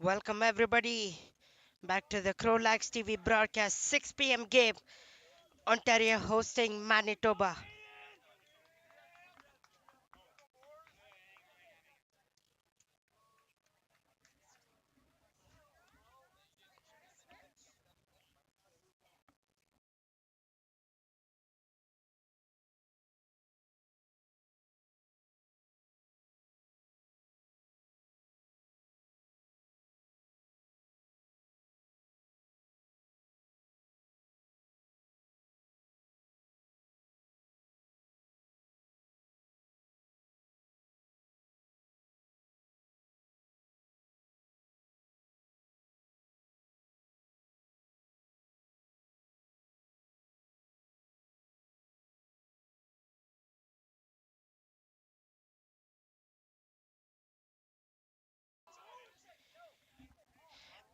Welcome everybody back to the CROW LAX TV broadcast 6 p.m. game. Ontario hosting Manitoba.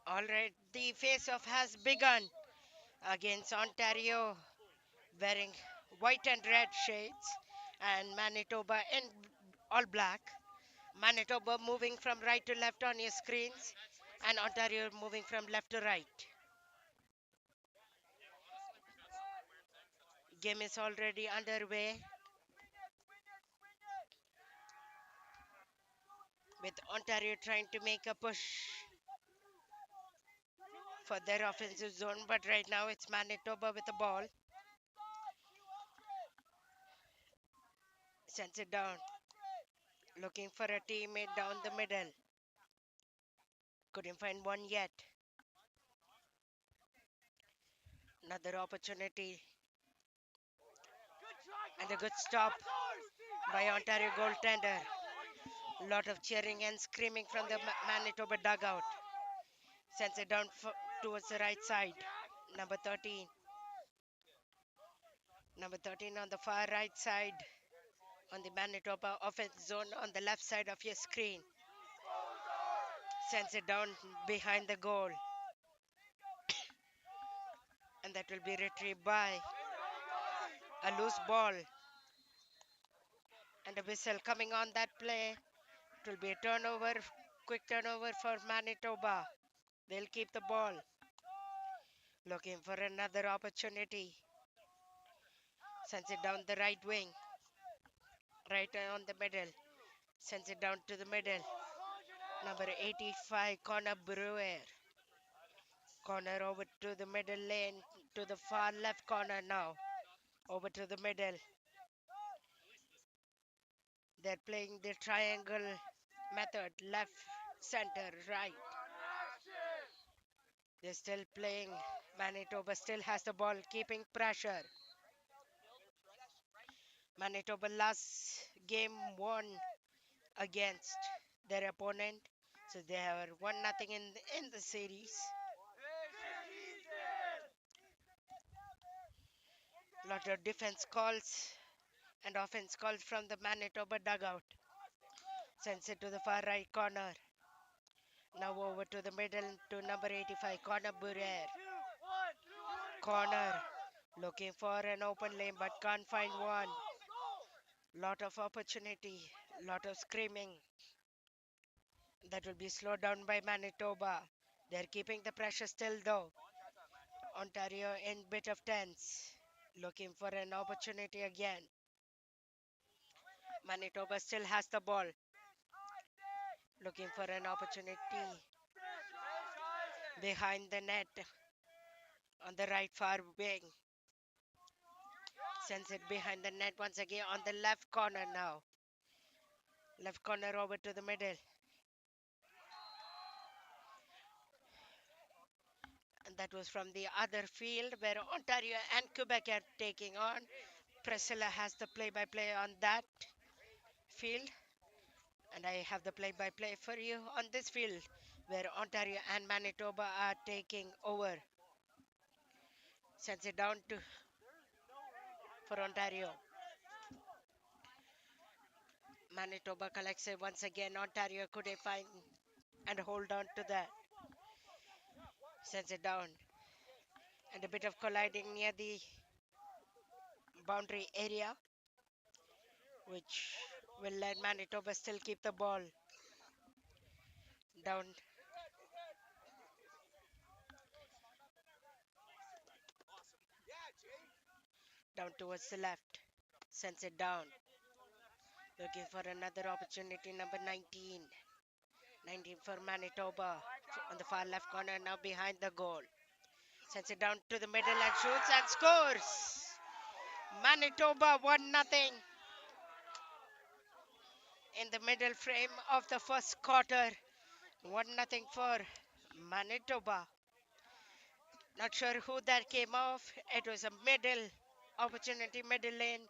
Alright, the face-off has begun against Ontario wearing white and red shades and Manitoba in all black. Manitoba moving from right to left on your screens and Ontario moving from left to right. Game is already underway with Ontario trying to make a push for their offensive zone, but right now it's Manitoba with the ball. Sends it down, looking for a teammate down the middle. Couldn't find one yet. Another opportunity and a good stop by Ontario goaltender. Lot of cheering and screaming from the Manitoba dugout. Sends it down towards the right side. Number 13. Number 13 on the far right side on the Manitoba offense zone on the left side of your screen. Sends it down behind the goal. And that will be retrieved by a loose ball. And a whistle coming on that play. It will be a turnover, quick turnover for Manitoba. They'll keep the ball. Looking for another opportunity. Sends it down the right wing. Right on the middle. Sends it down to the middle. Number 85, Connor Brewer. Corner over to the middle lane. To the far left corner now. Over to the middle. They're playing the triangle method. Left, center, right. They're still playing. Manitoba still has the ball, keeping pressure. Manitoba last game won against their opponent, so they are 1-0 in the series. Lot of defense calls and offense calls from the Manitoba dugout. Sends it to the far right corner. Now over to the middle to number 85, Connor Burrer. Corner looking for an open lane but can't find one. Lot of opportunity, lot of screaming. That will be slowed down by Manitoba. They're keeping the pressure still though. Ontario in bit of tense. Looking for an opportunity again. Manitoba still has the ball. Looking for an opportunity behind the net on the right far wing. Sends it behind the net once again on the left corner now. Left corner over to the middle. And that was from the other field where Ontario and Quebec are taking on. Priscilla has the play-by-play on that field. And I have the play-by-play for you on this field where Ontario and Manitoba are taking over. Sends it down to for Ontario. Manitoba collects it once again. Ontario couldn't find and hold on to that. Sends it down. And a bit of colliding near the boundary area, which will let Manitoba still keep the ball down Down towards the left. Sends it down. Looking for another opportunity. Number 19. 19 for Manitoba. On the far left corner. Now behind the goal. Sends it down to the middle and shoots and scores. Manitoba 1-0 in the middle frame of the first quarter. 1-0 for Manitoba. Not sure who that came off. It was a middle opportunity, middle lane.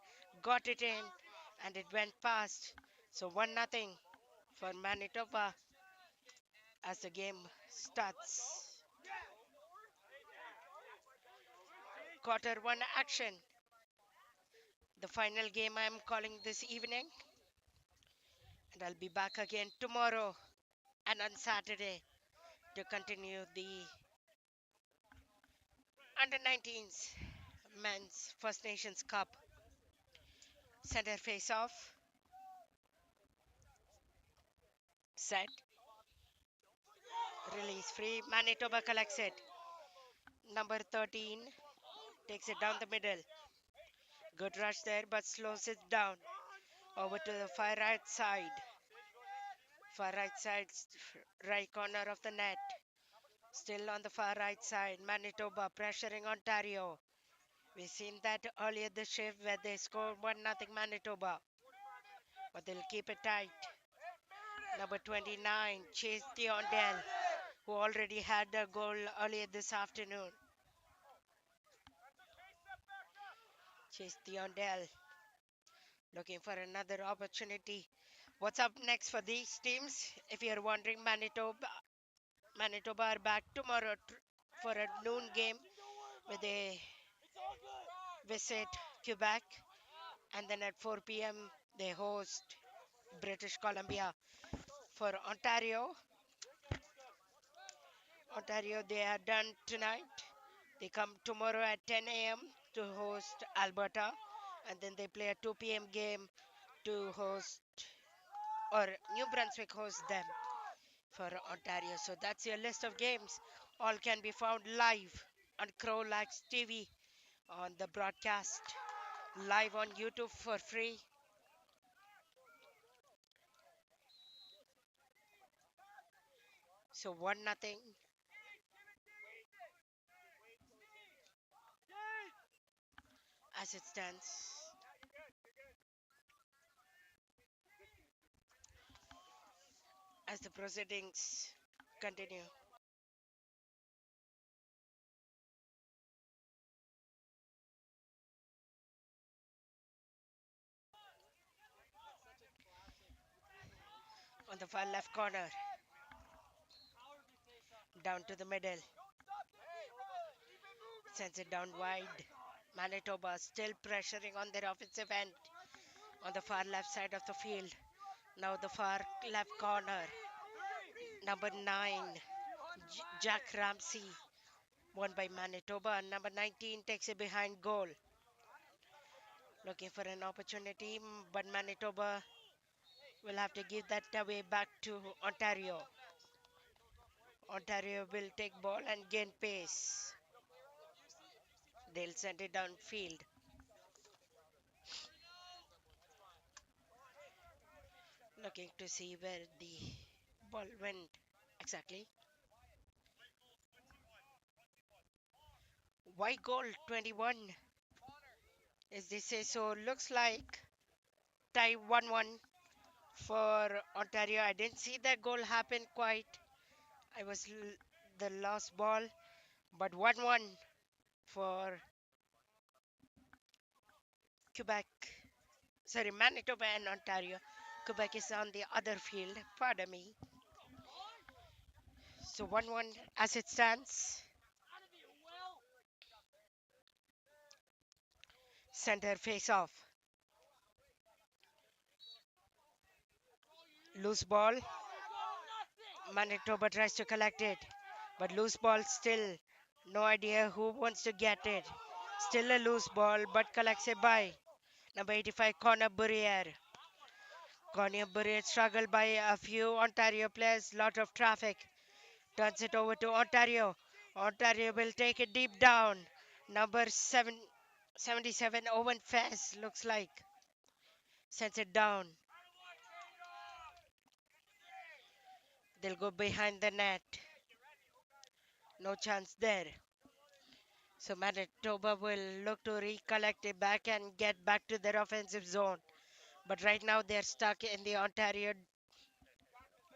Got it in and it went past. So 1-0 for Manitoba as the game starts. Quarter 1 action. The final game I am calling this evening. And I'll be back again tomorrow and on Saturday to continue the under 19s men's First Nations Cup. Center face off. Set. Release free. Manitoba collects it. Number 13 takes it down the middle. Good rush there, but slows it down. Over to the far right side. Far right side, right corner of the net. Still on the far right side. Manitoba pressuring Ontario. We've seen that earlier this shift where they scored 1-0 Manitoba. But they'll keep it tight. Number 29, Chase Diondell, who already had a goal earlier this afternoon. Chase Diondell looking for another opportunity. What's up next for these teams? If you're wondering, Manitoba are back tomorrow for a noon game where they visit Quebec. And then at 4 p.m. they host British Columbia. For Ontario, they are done tonight. They come tomorrow at 10 a.m. to host Alberta, and then they play a 2 p.m. game to host, or New Brunswick hosts them for Ontario. So that's your list of games. All can be found live on CROW LAX TV on the broadcast, live on YouTube for free. So 1-0 as it stands. As the proceedings continue. On the far left corner, down to the middle, sends it down wide. Manitoba still pressuring on their offensive end on the far left side of the field. Now the far left corner, number 9, Jack Ramsey, won by Manitoba. And number 19 takes it behind goal. Looking for an opportunity, but Manitoba will have to give that away back to Ontario. Ontario will take ball and gain pace. They'll send it downfield. Looking to see where the ball went exactly. White goal 21 as they say. So looks like tie 1-1 for Ontario. I didn't see that goal happen quite. I was the last ball, but 1-1 for Quebec. Sorry, Manitoba and Ontario. Quebec is on the other field. Pardon me. So 1-1 as it stands. Center face off. Loose ball. Manitoba tries to collect it, but loose ball still. No idea who wants to get it. Still a loose ball, but collects it by number 85, Connor Bourrier. Connor Bourrier struggled by a few Ontario players, lot of traffic. Turns it over to Ontario. Ontario will take it deep down. Number 77 Owen Fest looks like. Sends it down. They'll go behind the net. No chance there. So Manitoba will look to recollect it back and get back to their offensive zone. But right now they're stuck in the Ontario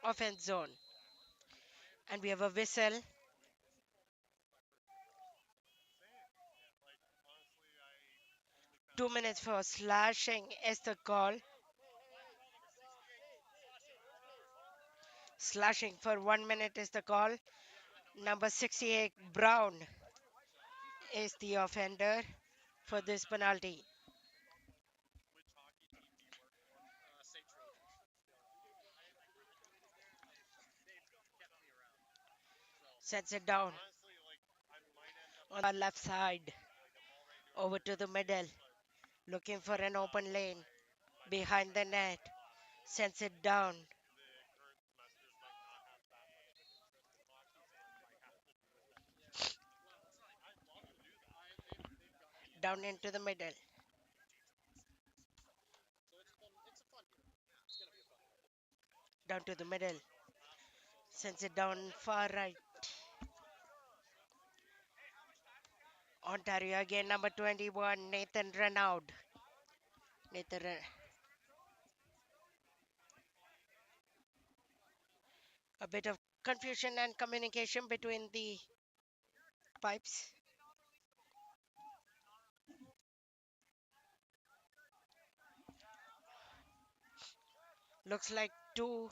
offense zone. And we have a whistle. 2 minutes for slashing is the call. Slashing for 1 minute is the call. Number 68, Brown, is the offender for this penalty. Sets it down on the left side. Over to the middle. Looking for an open lane. Behind the net. Sends it down. Down into the middle. Down to the middle. Sends it down far right. Ontario again, number 21, Nathan Renaud. Nathan, a bit of confusion and communication between the pipes. Looks like 2-1.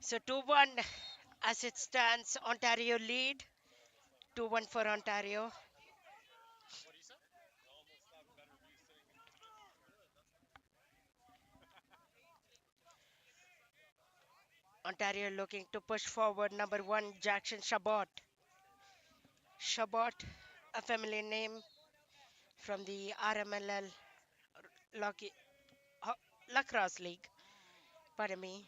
So 2-1 as it stands. Ontario lead. 2-1 for Ontario. Ontario looking to push forward. Number 1, Jackson Chabot. Chabot, a family name from the RMLL Lucky, Lacrosse League. Pardon me.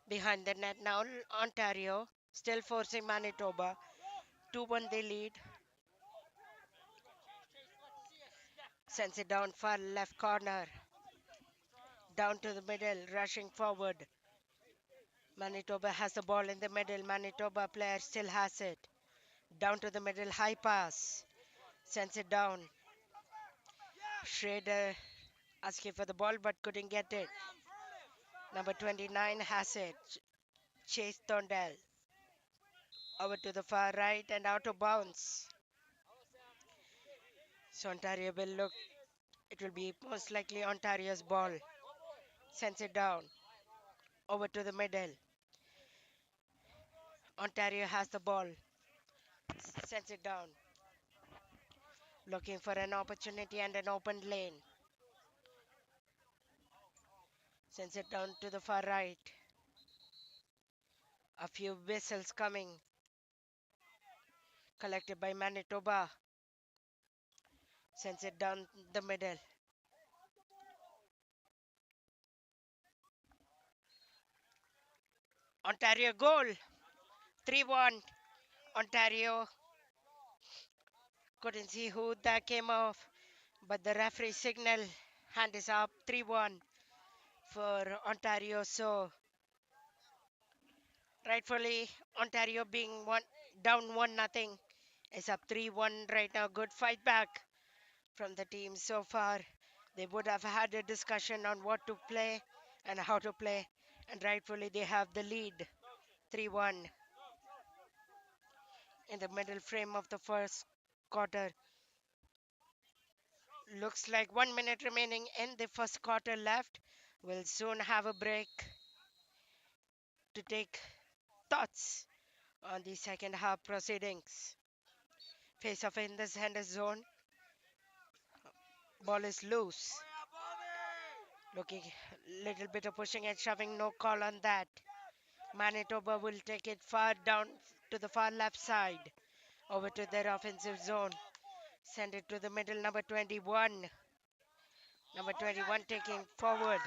Behind the net now, Ontario still forcing Manitoba. 2-1 they lead. Sends it down far left corner. Down to the middle, rushing forward. Manitoba has the ball in the middle. Manitoba player still has it. Down to the middle, high pass. Sends it down. Schrader asking for the ball but couldn't get it. Number 29 has it. Chase Thorndale. Over to the far right and out of bounds. So Ontario will look. It will be most likely Ontario's ball. Sends it down. Over to the middle. Ontario has the ball. Sends it down. Looking for an opportunity and an open lane. Sends it down to the far right. A few whistles coming. Collected by Manitoba. Sends it down the middle. Ontario goal. 3-1. Ontario. Couldn't see who that came off. But the referee signal. Hand is up. 3-1 for Ontario. So rightfully Ontario being down 1-0 is up 3-1 right now. Good fight back from the team so far. They would have had a discussion on what to play and how to play, and rightfully they have the lead 3-1 in the middle frame of the first quarter. Looks like 1 minute remaining in the first quarter left. We'll soon have a break to take thoughts on the second half proceedings. Face off in the center zone. Ball is loose. Looking little bit of pushing and shoving, no call on that. Manitoba will take it far down to the far left side, over to their offensive zone. Send it to the middle, number 21. Number 21 taking forward,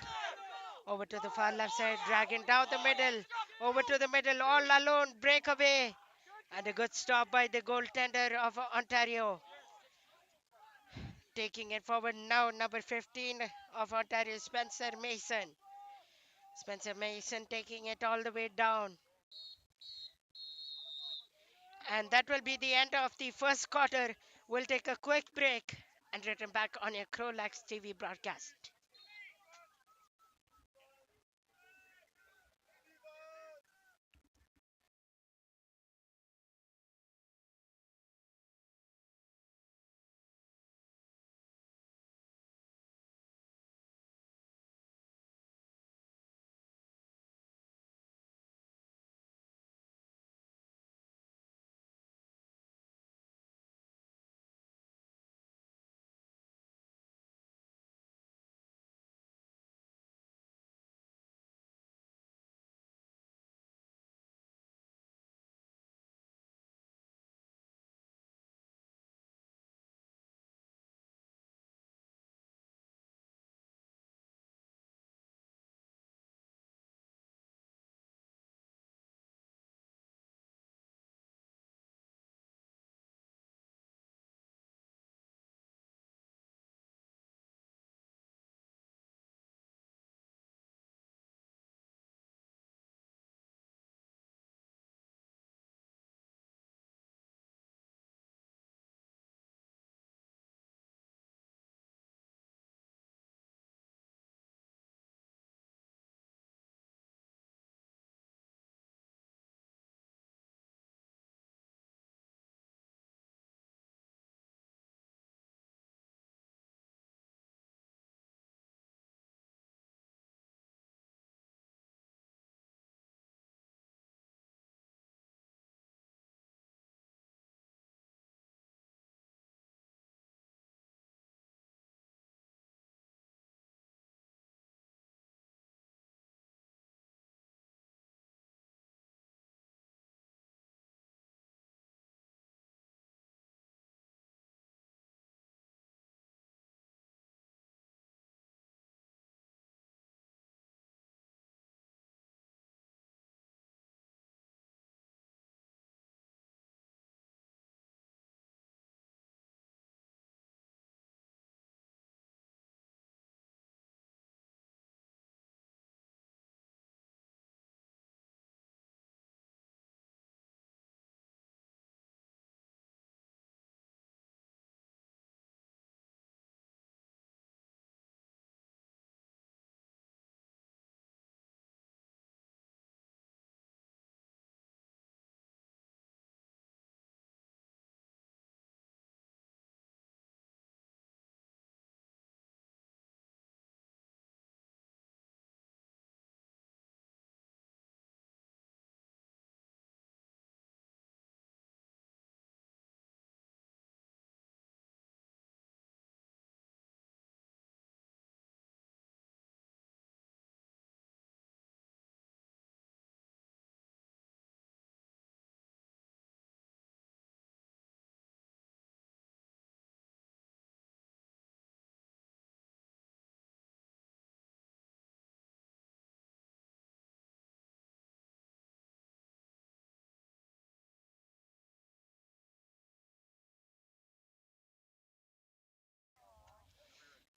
over to the far left side, dragging down the middle, over to the middle, all alone, breakaway. And a good stop by the goaltender of Ontario. Taking it forward now, number 15 of Ontario, Spencer Mason. Spencer Mason taking it all the way down. And that will be the end of the first quarter. We'll take a quick break and return back on your CROW LAX TV broadcast.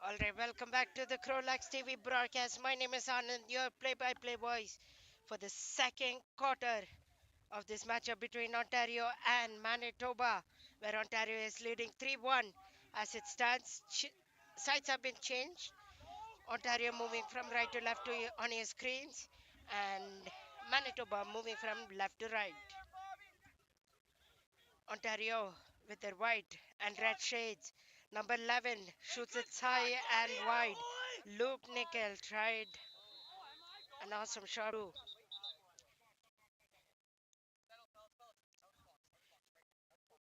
All right, welcome back to the CROW LAX TV broadcast. My name is Anand, your play-by-play voice for the second quarter of this matchup between Ontario and Manitoba, where Ontario is leading 3-1 as it stands. Sides have been changed. Ontario moving from right to left on your screens, and Manitoba moving from left to right. Ontario with their white and red shades. Number 11 shoots it high and wide. Luke Nickel tried an awesome shot too.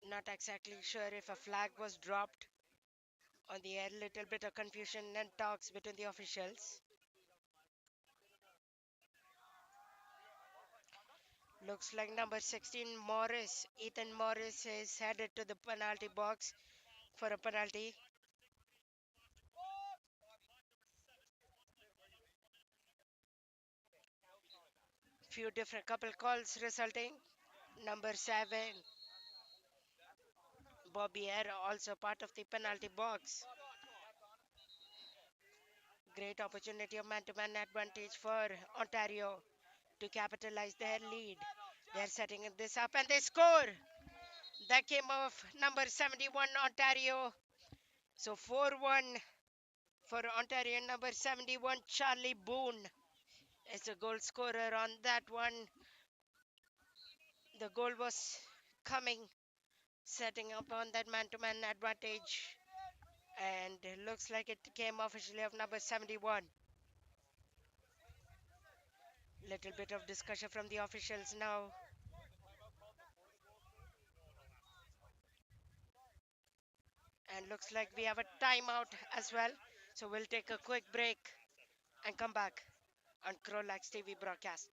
Not exactly sure if a flag was dropped on the air. Little bit of confusion and talks between the officials. Looks like number 16 Morris. Ethan Morris is headed to the penalty box for a penalty. Few different couple calls resulting. Number 7 Bobby Air also part of the penalty box. Great opportunity of man-to-man advantage for Ontario to capitalize their lead. They're setting this up and they score. That came off number 71 Ontario. So 4-1 for Ontario. Number 71 Charlie Boone is the goal scorer on that one. The goal was coming, setting up on that man-to-man advantage. And it looks like it came officially of number 71. Little bit of discussion from the officials now. And looks like we have a timeout as well. So we'll take a quick break and come back on CROW LAX TV broadcast.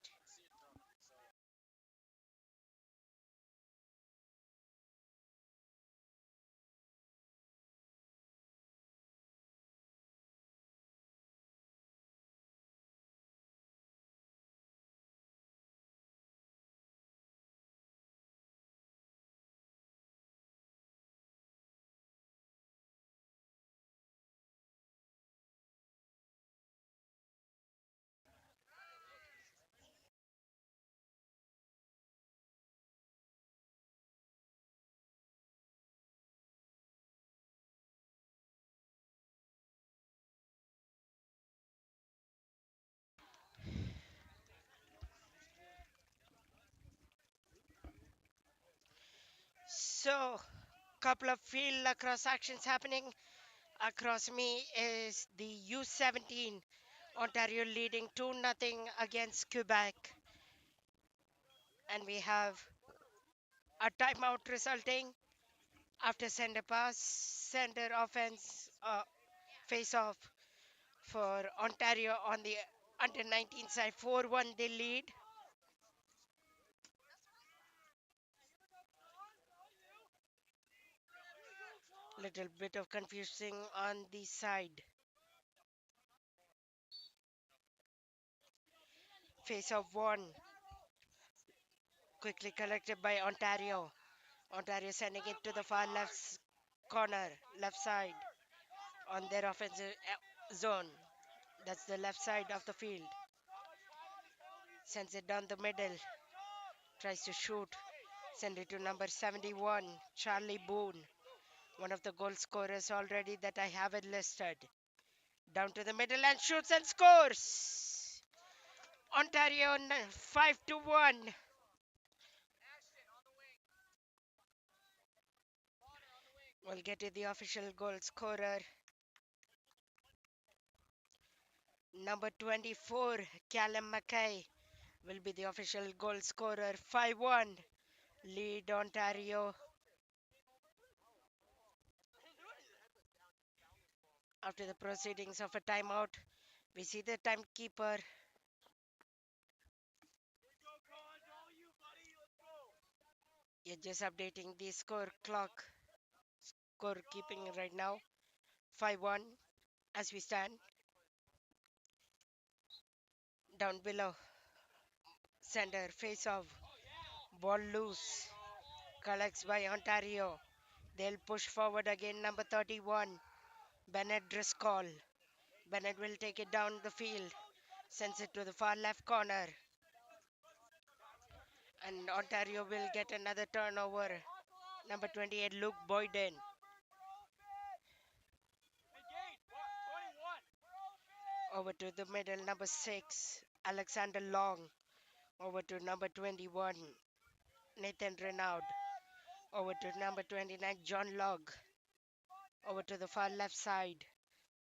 So, couple of field lacrosse actions happening. Across me is the U17 Ontario leading 2-0 against Quebec. And we have a timeout resulting after center pass, center offense, face off for Ontario on the under 19 side. 4-1 they lead. Little bit of confusing on the side. Face off one. Quickly collected by Ontario. Ontario sending it to the far left corner, left side on their offensive zone. That's the left side of the field. Sends it down the middle. Tries to shoot. Send it to number 71, Charlie Boone. One of the goal scorers already that I have it listed. Down to the middle and shoots and scores. Ontario 5-1. We'll get to the official goal scorer. Number 24, Callum Mackay, will be the official goal scorer. 5-1. Lead Ontario. After the proceedings of a timeout, we see the timekeeper. You're just updating the score clock. Score keeping right now. 5-1 as we stand. Down below. Center face off. Ball loose. Collects by Ontario. They'll push forward again. Number 31. Bennett Driscoll. Bennett will take it down the field. Sends it to the far left corner. And Ontario will get another turnover. Number 28, Luke Boyden. Over to the middle, number 6, Alexander Long. Over to number 21, Nathan Renaud. Over to number 29, John Logg. Over to the far left side.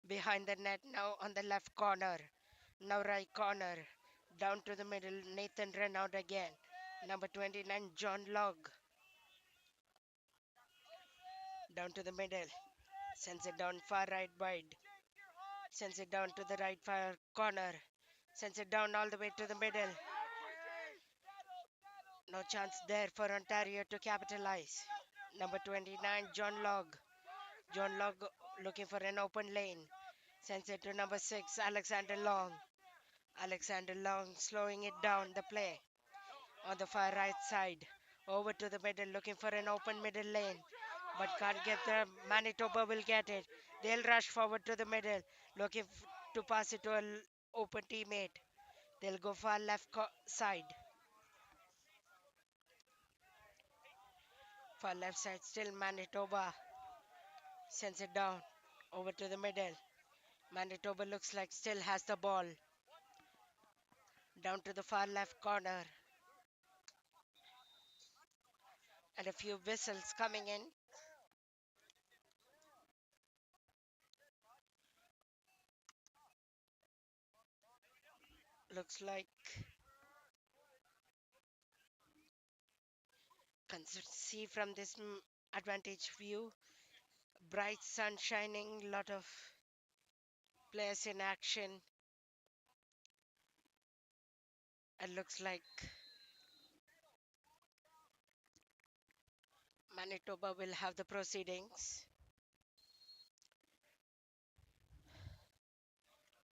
Behind the net now on the left corner. Now right corner. Down to the middle, Nathan Renaud again. Number 29, John Logg. Down to the middle. Sends it down far right wide. Sends it down to the right far corner. Sends it down all the way to the middle. No chance there for Ontario to capitalize. Number 29, John Log. John Log looking for an open lane. Sends it to number 6, Alexander Long. Alexander Long slowing it down the play. On the far right side. Over to the middle, looking for an open middle lane. But can't get there. Manitoba will get it. They'll rush forward to the middle, looking to pass it to an open teammate. They'll go far left side. Far left side, still Manitoba sends it down over to the middle. Manitoba looks like still has the ball. Down to the far left corner. And a few whistles coming in. Looks like can see from this advantage view. Bright sun shining, lot of players in action. It looks like Manitoba will have the proceedings.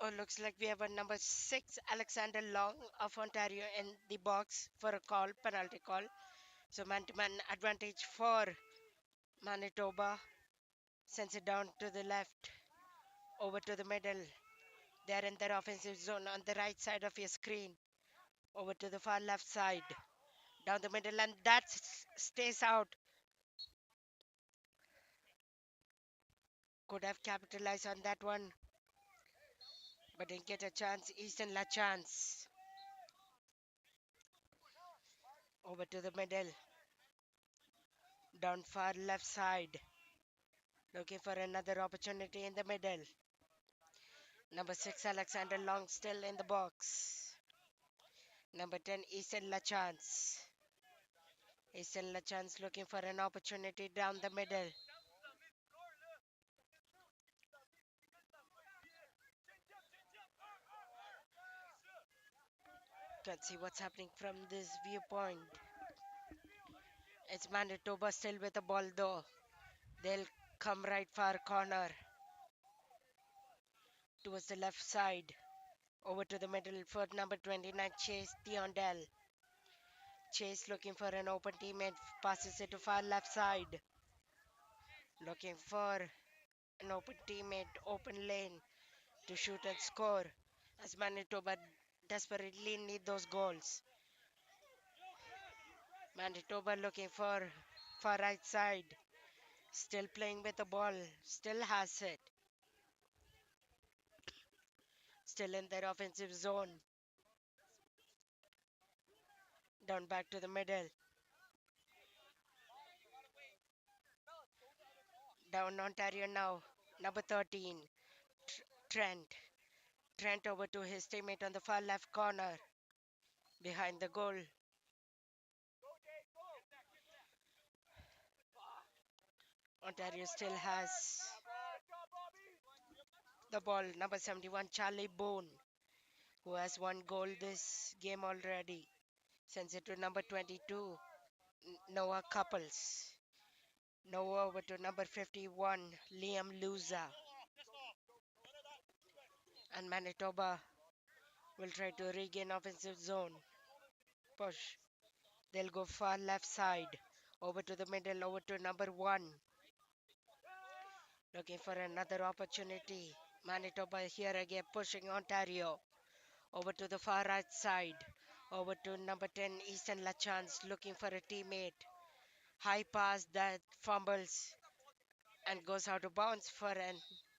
Oh, looks like we have a number 6, Alexander Long of Ontario in the box for a call, penalty call. So man-to-man advantage for Manitoba. Sends it down to the left, over to the middle. They're in their offensive zone on the right side of your screen. Over to the far left side. Down the middle, and that stays out. Could have capitalized on that one, but didn't get a chance. Easton Lachance. Over to the middle. Down far left side. Looking for another opportunity in the middle. Number 6, Alexander Long still in the box. Number 10, Easton Lachance. Easton Lachance looking for an opportunity down the middle. Let's see what's happening from this viewpoint. It's Manitoba still with the ball though. They'll come right far corner. Towards the left side. Over to the middle for number 29, Chase Diondell. Chase looking for an open teammate. Passes it to far left side. Looking for an open teammate, open lane to shoot and score. As Manitoba desperately need those goals. Manitoba looking for far right side. Still playing with the ball. Still has it. Still in their offensive zone. Down back to the middle. Down Ontario now. Number 13. Trent. Trent over to his teammate on the far left corner. Behind the goal. Ontario still has the ball. Number 71, Charlie Bone, who has one goal this game already. Sends it to number 22, Noah Couples. Noah over to number 51, Liam Luza. And Manitoba will try to regain offensive zone. Push. They'll go far left side. Over to the middle, over to number 1. Looking for another opportunity. Manitoba here again pushing Ontario. Over to the far right side. Over to number 10, Easton Lachance looking for a teammate. High pass that fumbles and goes out of bounds for an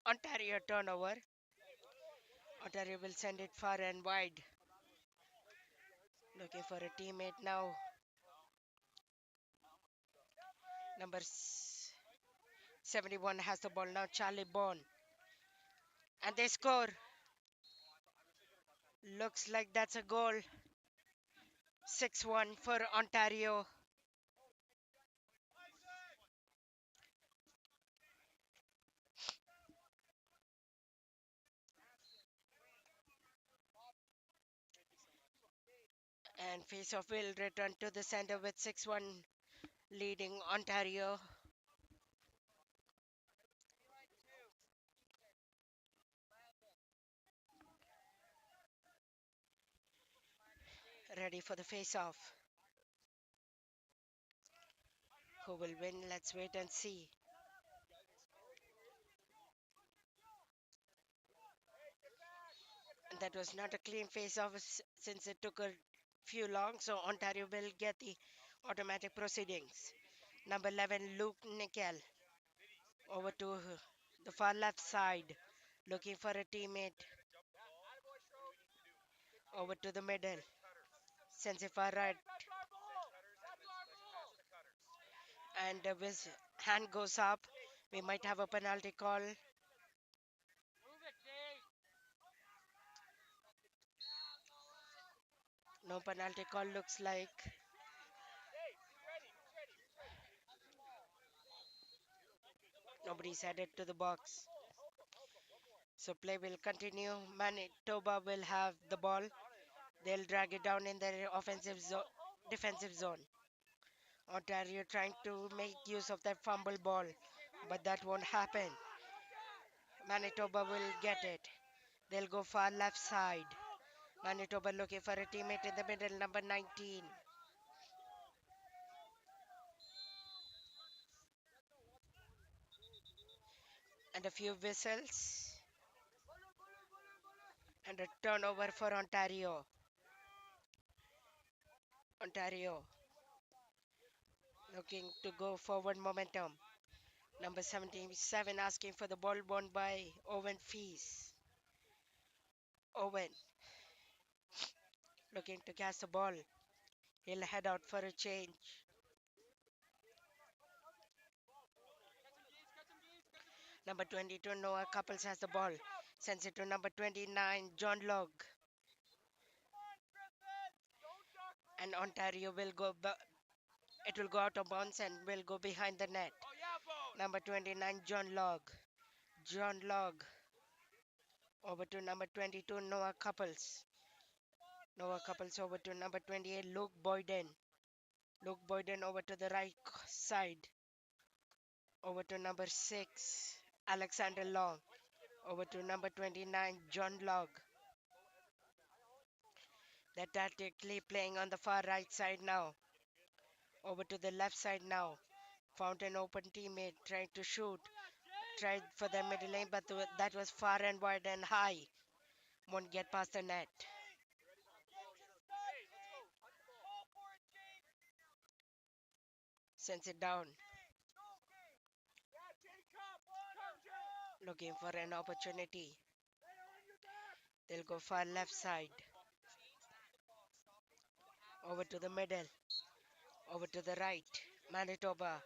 Ontario turnover. Ontario will send it far and wide. Looking for a teammate now. Number 71 has the ball now, Charlie Bone. And they score. Looks like that's a goal. 6-1 for Ontario. And face-off will return to the center with 6-1 leading Ontario. Ready for the face-off. Who will win? Let's wait and see. And that was not a clean face-off since it took a few long, so Ontario will get the automatic proceedings. Number 11, Luke Nickel, over to the far left side, looking for a teammate. Over to the middle, sends it far right, and his hand goes up. We might have a penalty call. No penalty call looks like. Nobody's headed to the box. So play will continue. Manitoba will have the ball. They'll drag it down in their defensive zone. Ontario trying to make use of that fumble ball, but that won't happen. Manitoba will get it. They'll go far left side. Manitoba looking for a teammate in the middle, number 19. And a few whistles. And a turnover for Ontario. Ontario looking to go forward momentum. Number 77 asking for the ball won by Owen Fees. Owen looking to cast the ball. He'll head out for a change. Number 22 Noah Couples has the ball. Sends it to number 29 John Log. And Ontario will go. It will go out of bounds and will go behind the net. Number 29 John Log. John Log over to number 22 Noah Couples. Noah Couples over to number 28 Luke Boyden. Luke Boyden over to the right side. Over to number 6 Alexander Long. Over to number 29 John Log. They're tactically playing on the far right side now. Over to the left side now. Found an open teammate trying to shoot. Tried for the middle lane, but that was far and wide and high. Won't get past the net. Sends it down. Looking for an opportunity. They'll go far left side. Over to the middle. Over to the right. Manitoba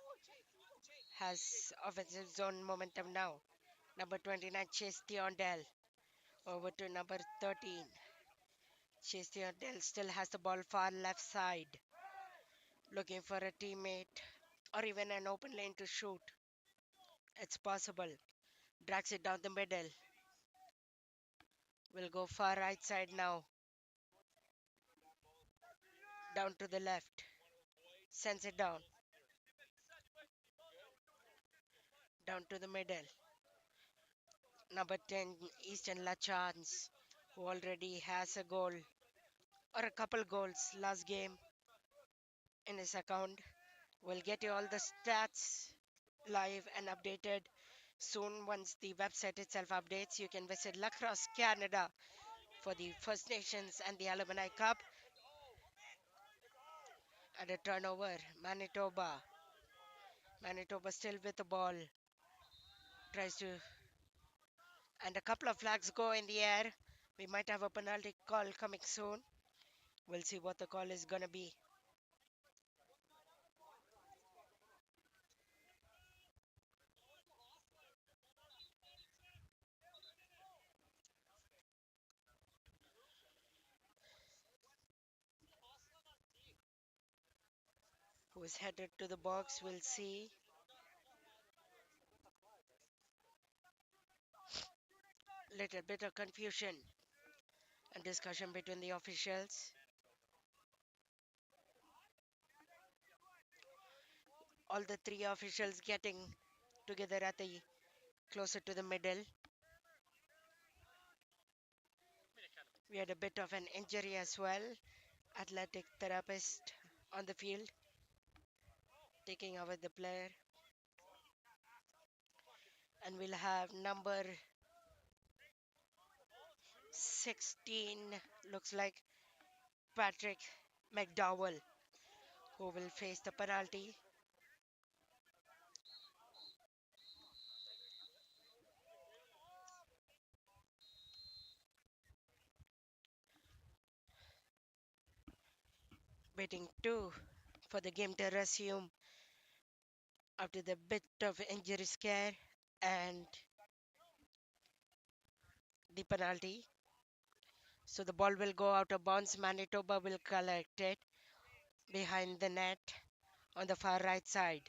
has offensive zone momentum now. Number 29, Chase Thiondell. Over to number 13. Chase Thiondell still has the ball far left side. Looking for a teammate or even an open lane to shoot. It's possible. Drags it down the middle. Will go far right side now. Down to the left. Sends it down. Down to the middle. Number 10, Eastern Lachance, who already has a goal or a couple goals last game in his account. We'll get you all the stats live and updated soon. Once the website itself updates, you can visit Lacrosse Canada for the First Nations and the Alumni Cup. And a turnover, Manitoba. Manitoba still with the ball. Tries to, and a couple of flags go in the air. We might have a penalty call coming soon. We'll see what the call is gonna be. Who is headed to the box? We'll see. Little bit of confusion and discussion between the officials. All the three officials getting together at the closer to the middle. We had a bit of an injury as well. Athletic therapist on the field taking over the player. And we'll have number 16, looks like Patrick McDowell, who will face the penalty. Waiting too for the game to resume after the bit of injury scare and the penalty. So the ball will go out of bounds. Manitoba will collect it behind the net on the far right side.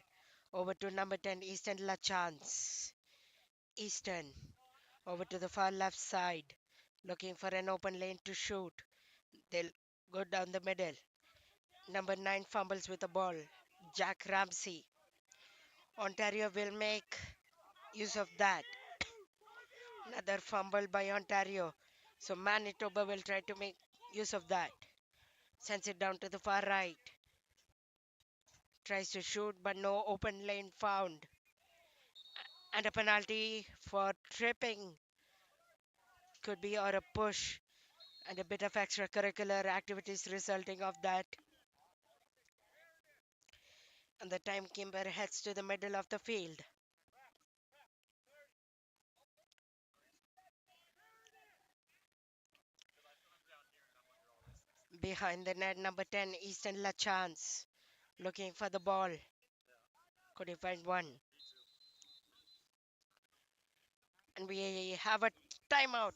Over to number 10, Easton Lachance. Easton over to the far left side, looking for an open lane to shoot. They'll go down the middle. Number 9 fumbles with the ball. Jack Ramsey. Ontario will make use of that. Another fumble by Ontario. So Manitoba will try to make use of that. Sends it down to the far right. Tries to shoot, but no open lane found. And a penalty for tripping could be, or a push, and a bit of extracurricular activities resulting of that. And the timekeeper heads to the middle of the field. Behind the net, number 10, Easton Lachance, looking for the ball. Could he find one? And we have a timeout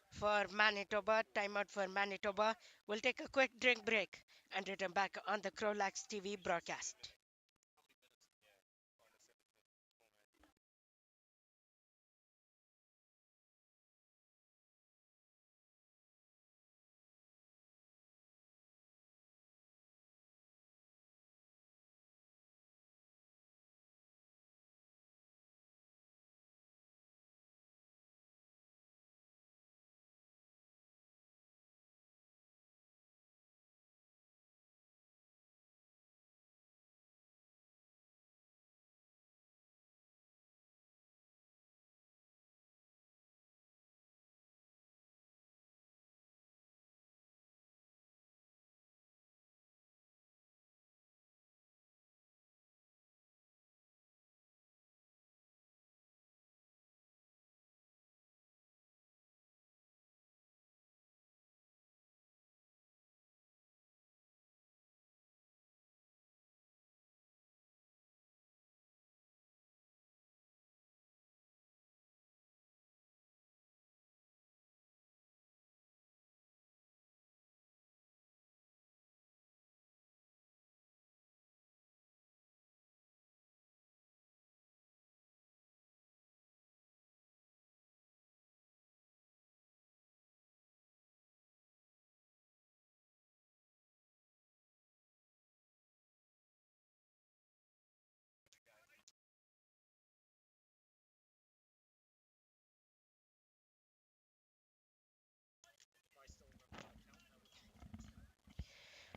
for Manitoba. Timeout for Manitoba. We'll take a quick drink break and return back on the CROW LAX TV broadcast.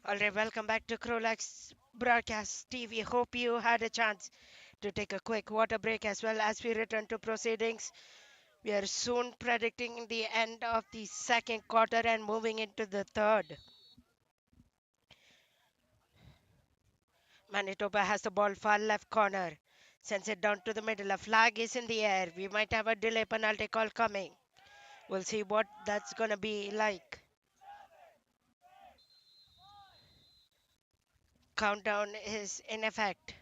All right, welcome back to CROW LAX broadcast TV. Hope you had a chance to take a quick water break as well as we return to proceedings. We are soon predicting the end of the second quarter and moving into the third. Manitoba has the ball far left corner. Sends it down to the middle. A flag is in the air. We might have a delay penalty call coming. We'll see what that's going to be like. Countdown is in effect.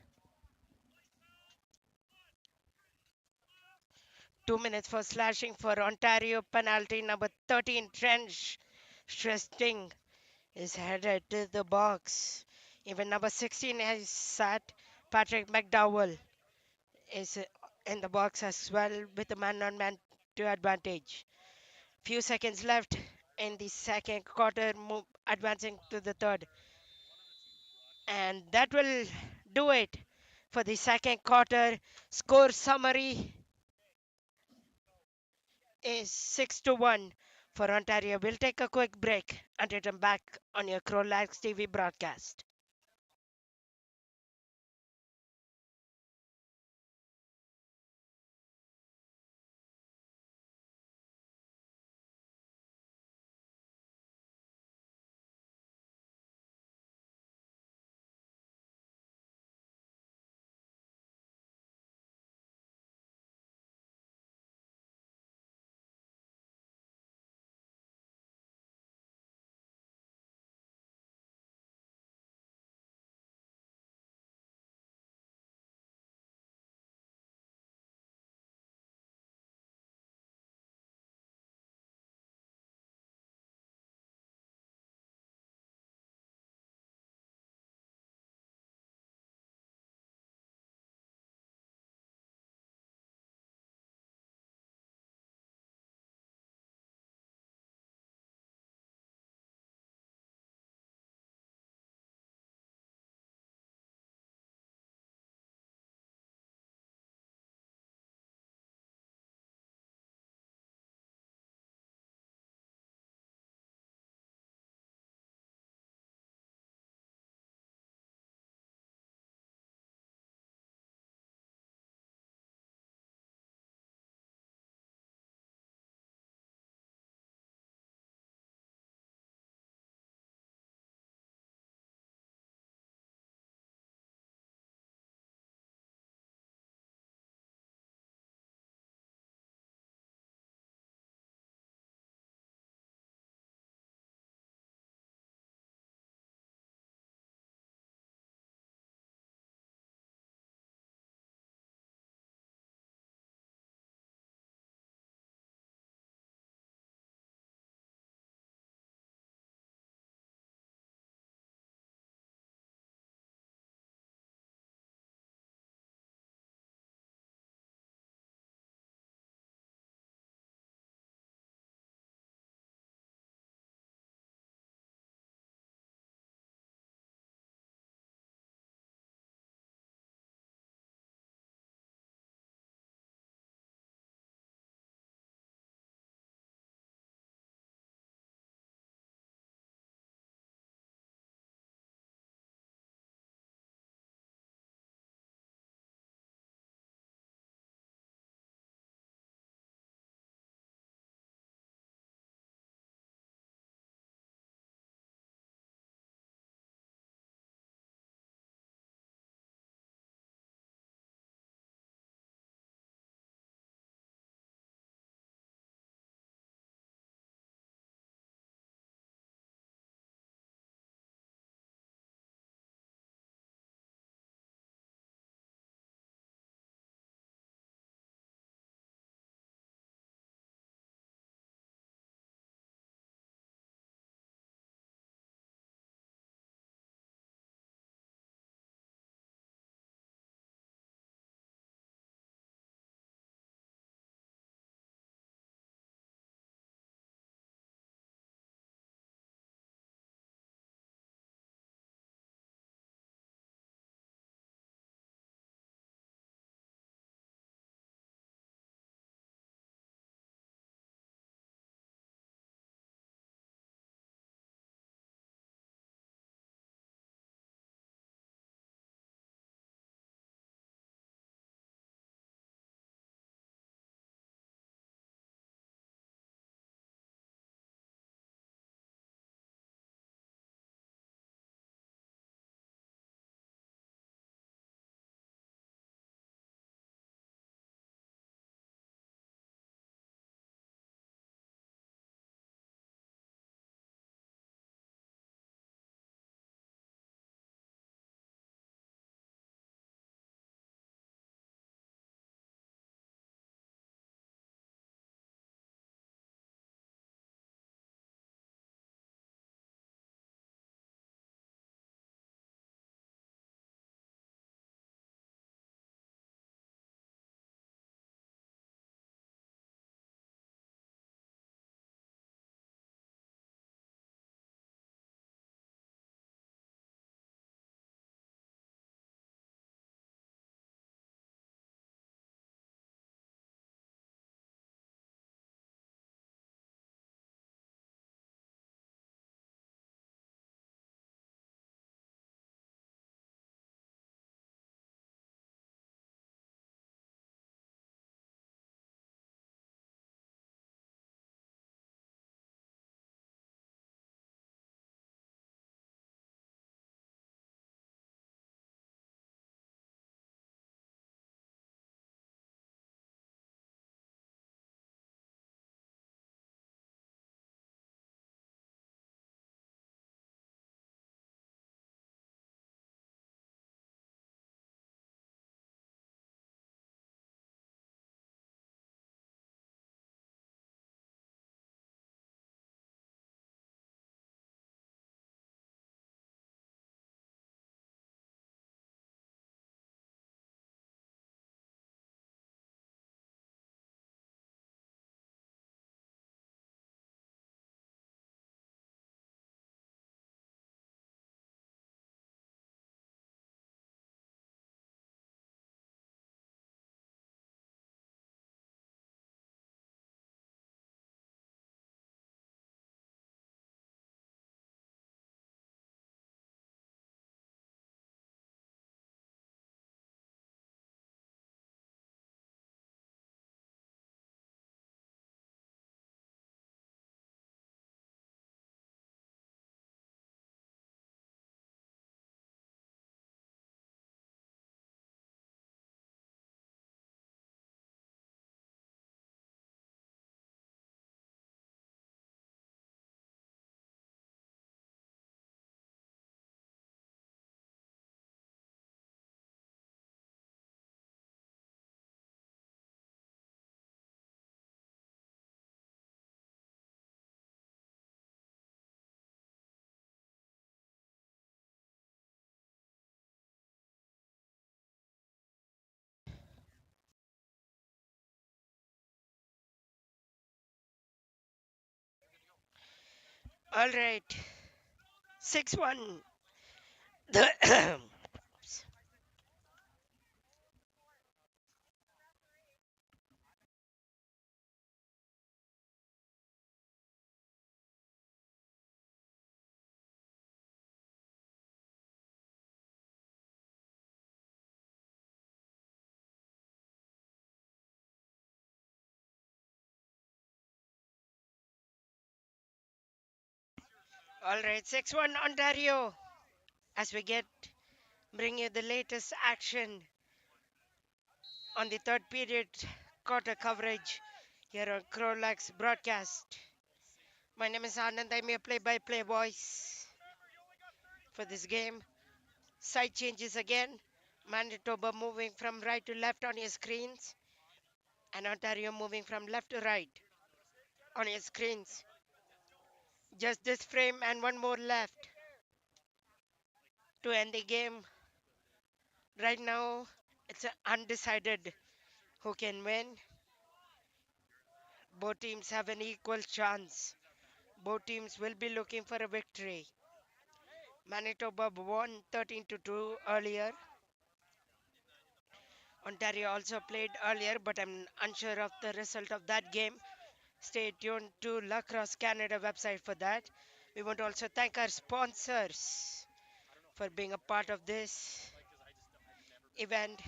2 minutes for slashing for Ontario. Penalty number 13. Trench Stresting is headed to the box. Even number 16 has sat. Patrick McDowell is in the box as well with a man-on-man to advantage. Few seconds left in the second quarter, advancing to the third. And that will do it for the second quarter. Score summary is 6-1 for Ontario. We'll take a quick break and return back on your CROW LAX TV broadcast. All right. 6-1. All right. 6-1 Ontario. As we bring you the latest action on the third period quarter coverage here on CROW LAX broadcast. My name is Anand. I'm your play-by-play voice for this game. Side changes again. Manitoba moving from right to left on your screens, and Ontario moving from left to right on your screens. Just this frame and one more left to end the game. Right now, it's undecided who can win. Both teams have an equal chance. Both teams will be looking for a victory. Manitoba won 13 to 2 earlier. Ontario also played earlier, but I'm unsure of the result of that game. Stay tuned to Lacrosse Canada website for that. We want to also thank our sponsors for being a part of this event.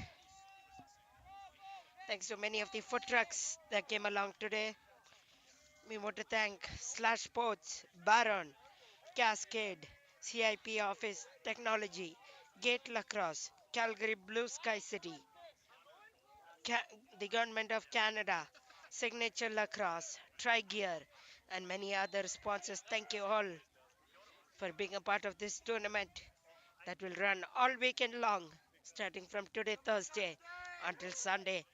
Thanks to many of the food trucks that came along today. We want to thank Slash Sports, Baron, Cascade, CIP Office Technology, Gate Lacrosse, Calgary Blue Sky City, the Government of Canada, Signature Lacrosse, Tri-Gear, and many other sponsors. Thank you all for being a part of this tournament that will run all weekend long, starting from today, Thursday, until Sunday.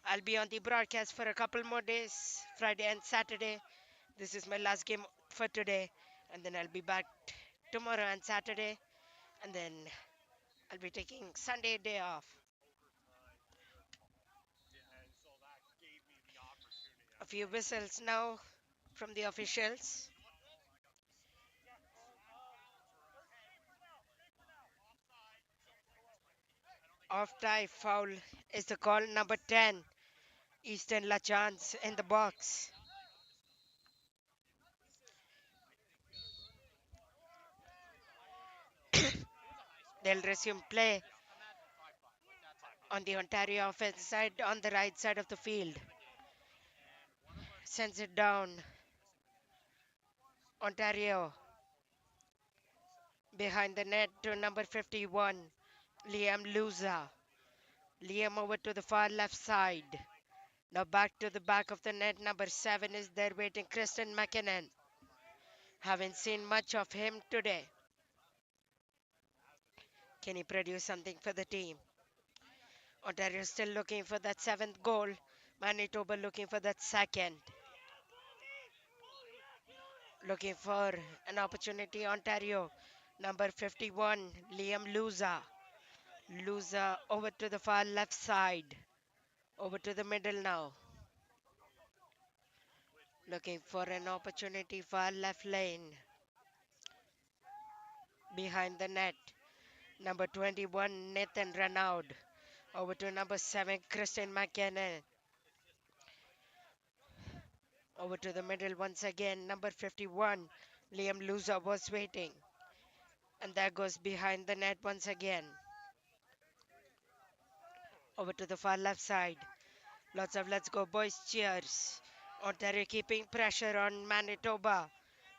I'll be on the broadcast for a couple more days, Friday and Saturday. This is my last game for today, and then I'll be back tomorrow and Saturday, and then I'll be taking Sunday day off. A few whistles now from the officials. Off tie foul is the call. Number 10, Easton Lachance in the box. They'll resume play on the Ontario offense side on the right side of the field. Sends it down. Ontario behind the net to number 51, Liam Luza. Liam over to the far left side. Now back to the back of the net. Number 7 is there waiting, Kristen McKinnon. Haven't seen much of him today. Can he produce something for the team? Ontario still looking for that 7th goal. Manitoba looking for that 2nd. Looking for an opportunity. Ontario, number 51, Liam Luza. Luza over to the far left side. Over to the middle now. Looking for an opportunity, far left lane. Behind the net. Number 21, Nathan Renaud. Over to number 7, Kristen McKinnon. Over to the middle once again. Number 51, Liam Luza was waiting. And that goes behind the net once again. Over to the far left side. Lots of let's go boys cheers. Ontario keeping pressure on Manitoba.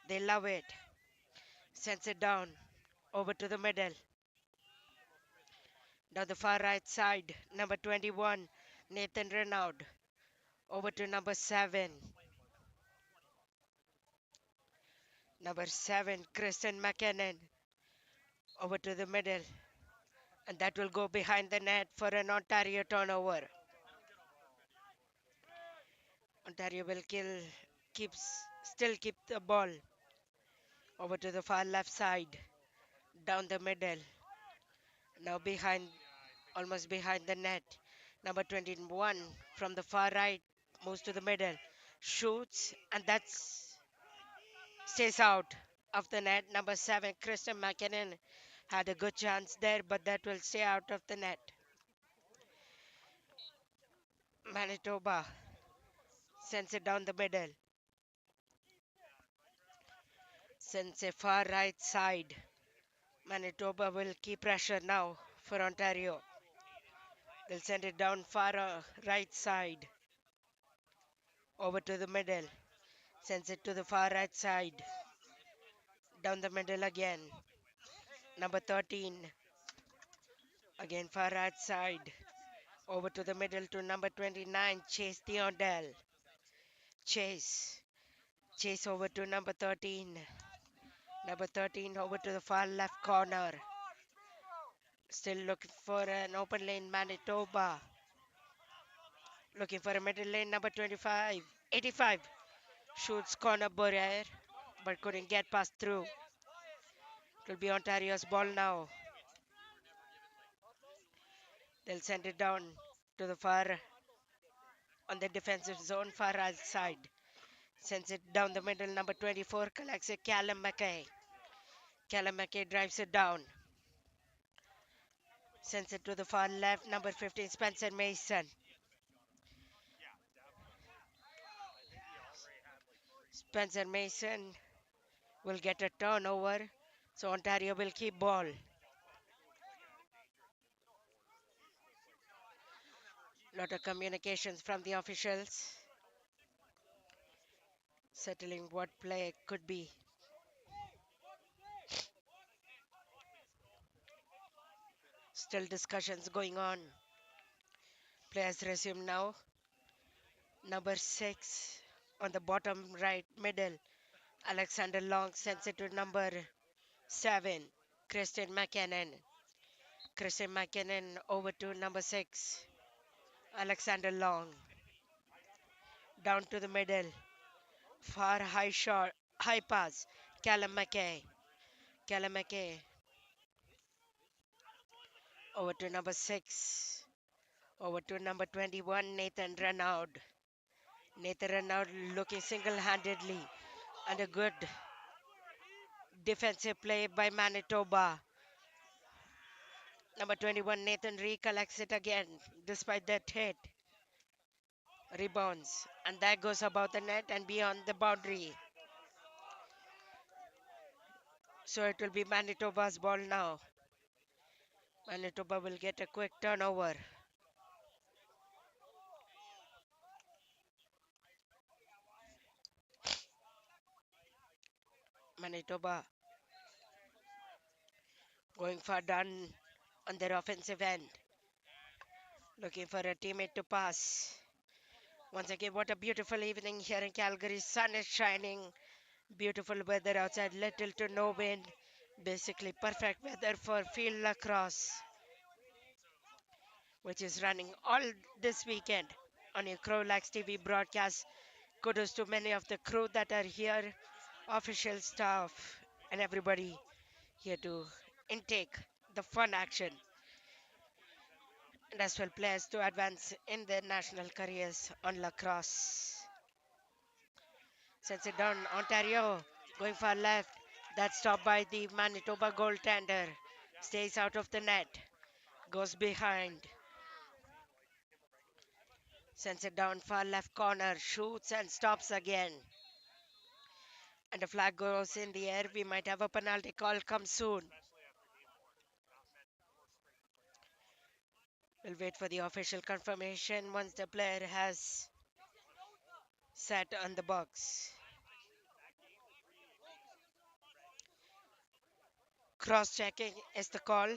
They love it. Sends it down. Over to the middle. Down the far right side. Number 21, Nathan Renaud. Over to number 7. Number 7, Kristen McKinnon. Over to the middle. And that will go behind the net for an Ontario turnover. Ontario will still keep the ball. Over to the far left side. Down the middle. Now almost behind the net. Number 21 from the far right moves to the middle. Shoots, and that stays out. of the net. Number 7, Kristen McKinnon had a good chance there, but that will stay out of the net. Manitoba sends it down the middle. Sends a far right side. Manitoba will keep pressure now for Ontario. They'll send it down far right side. Over to the middle. Sends it to the far right side. Down the middle again. Number 13. Again far right side. Over to the middle to number 29. Chase Theondale. Chase. Chase over to number 13. Number 13 over to the far left corner. Still looking for an open lane, Manitoba. Looking for a middle lane, number 25. 85. Shoots corner Boyer, but couldn't get past through. It will be Ontario's ball now. They'll send it down to the far on the defensive zone, far right side. Sends it down the middle, number 24 collects it, Callum McKay. Callum McKay drives it down. Sends it to the far left, number 15, Spencer Mason. Spencer Mason will get a turnover, so Ontario will keep ball. Lot of communications from the officials, settling what play could be. Still discussions going on. Players resume now. Number 6 on the bottom right middle. Alexander Long sends it to number 7. Kristen McKinnon. Kristen McKinnon over to number 6. Alexander Long. Down to the middle. Far high shot. High pass. Callum McKay. Callum McKay. Over to number 6. Over to number 21. Nathan Renaud. Nathan Renaud looking single-handedly. And a good defensive play by Manitoba. Number 21, Nathan recollects it again, despite that hit. Rebounds. And that goes above the net and beyond the boundary. So it will be Manitoba's ball now. Manitoba will get a quick turnover. Manitoba going far down on their offensive end. Looking for a teammate to pass. Once again, what a beautiful evening here in Calgary. Sun is shining. Beautiful weather outside, little to no wind. Basically perfect weather for field lacrosse, which is running all this weekend on your CROW LAX TV broadcast. Kudos to many of the crew that are here, official staff, and everybody here to intake the fun action. And as well players to advance in their national careers on lacrosse. Sends it down, Ontario going far left. That's stopped by the Manitoba goaltender. Stays out of the net. Goes behind. Sends it down far left corner. Shoots and stops again. And the flag goes in the air. We might have a penalty call come soon. We'll wait for the official confirmation once the player has sat on the box. Cross-checking is the call.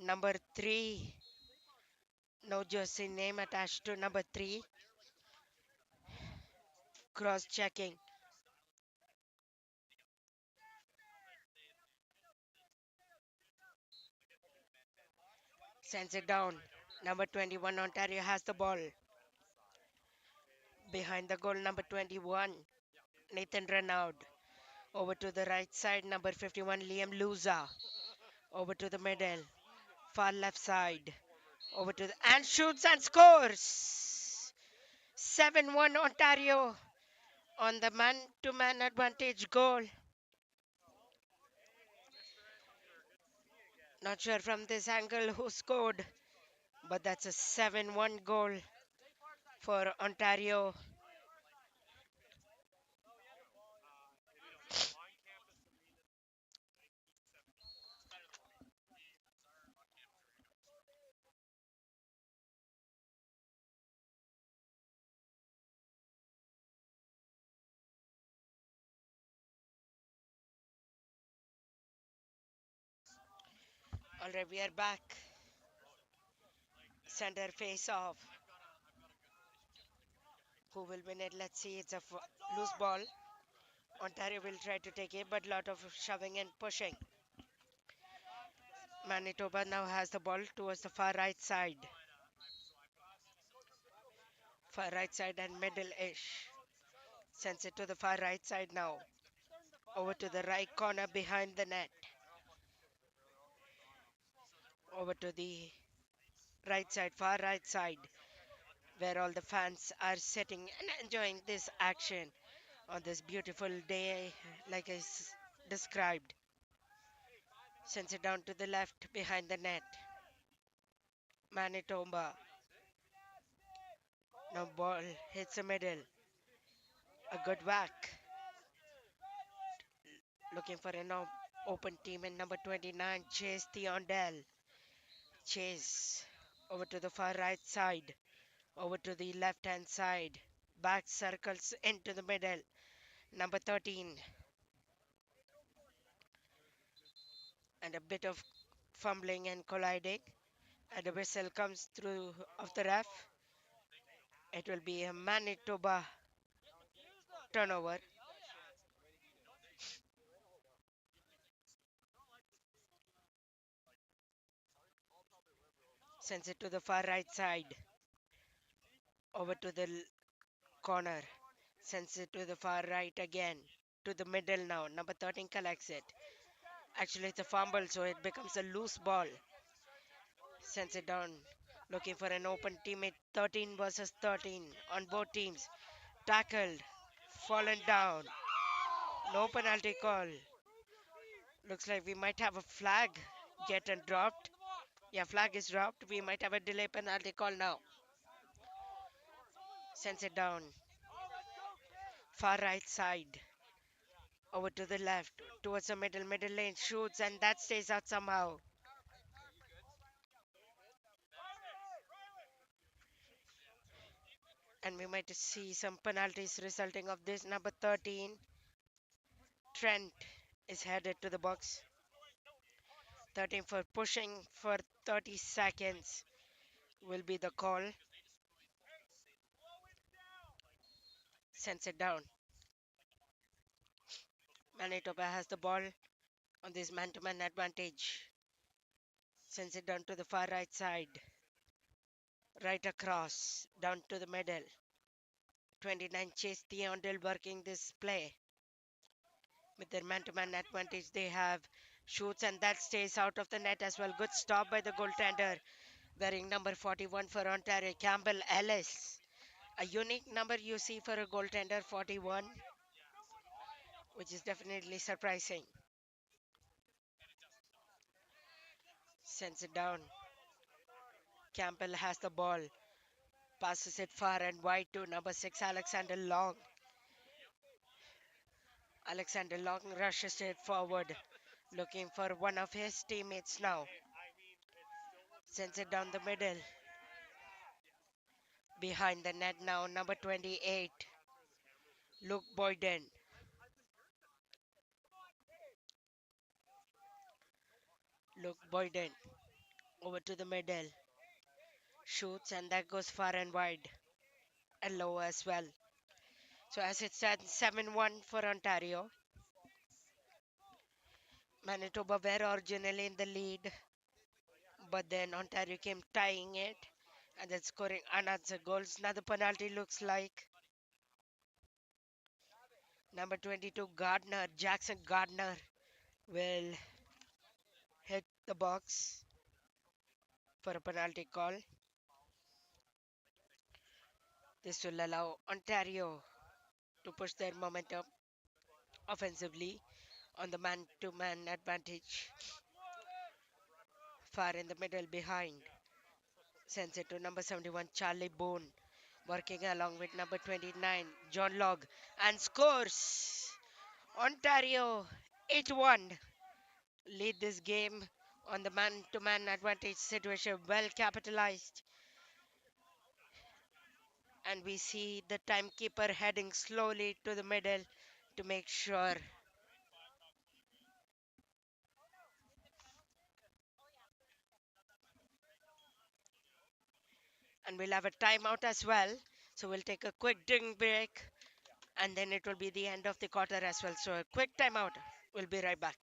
Number 3. No jersey name attached to number 3. Cross-checking. Sends it down. Number 21, Ontario has the ball. Behind the goal, number 21, Nathan Renaud. Over to the right side, number 51, Liam Luza. Over to the middle, far left side. Over to the, and shoots and scores. 7-1 Ontario. on the man-to-man advantage goal. Not sure from this angle who scored, but that's a 7-1 goal for Ontario. Alright, we are back. Center face off. Who will win it? Let's see. It's a loose ball. Ontario will try to take it, but lot of shoving and pushing. Manitoba now has the ball towards the far right side. Far right side and middle-ish. Sends it to the far right side now. Over to the right corner behind the net. Over to the right side, far right side, where all the fans are sitting and enjoying this action on this beautiful day, like I described. Sends it down to the left behind the net. Manitoba. Now ball hits the middle. A good whack. Looking for an open team in number 29, Chase Thiondell. Chase over to the far right side. Over to the left hand side. Back circles into the middle. Number 13. And a bit of fumbling and colliding. And the whistle comes through of the ref. It will be a Manitoba turnover. Sends it to the far right side. Over to the corner. Sends it to the far right again. To the middle now. Number 13 collects it. Actually, it's a fumble, so it becomes a loose ball. Sends it down. Looking for an open teammate. 13 versus 13 on both teams. Tackled. Fallen down. No penalty call. Looks like we might have a flag get and dropped. Yeah, flag is dropped. We might have a delay penalty call now. Sends it down. Far right side. Over to the left. Towards the middle lane. Shoots and that stays out somehow. And we might see some penalties resulting of this. Number 13. Trent is headed to the box. 13 for pushing for 30 seconds will be the call. Sends it down. Manitoba has the ball on this man-to-man advantage. Sends it down to the far right side. Right across, down to the middle. 29 Chase Thiondell working this play. With their man-to-man advantage, they have shoots and that stays out of the net as well. Good stop by the goaltender. Wearing number 41 for Ontario, Campbell Ellis. A unique number you see for a goaltender, 41, which is definitely surprising. Sends it down. Campbell has the ball. Passes it far and wide to number 6, Alexander Long. Alexander Long rushes it forward, looking for one of his teammates now. Sends it down the middle. Behind the net now, number 28, Luke Boyden. Luke Boyden over to the middle. Shoots and that goes far and wide. And low as well. So as it stands 7-1 for Ontario. Manitoba were originally in the lead, but then Ontario came tying it and then scoring unanswered goals. Now the penalty looks like number 22 Gardner, Jackson Gardner will hit the box for a penalty call. This will allow Ontario to push their momentum offensively on the man-to-man advantage. Far in the middle behind. Sends it to number 71, Charlie Bone. Working along with number 29, John Log. And scores! Ontario 8-1. Lead this game on the man-to-man advantage situation. Well capitalized. And we see the timekeeper heading slowly to the middle to make sure. And we'll have a timeout as well. So we'll take a quick drink break and then it will be the end of the quarter as well. So a quick timeout. We'll be right back.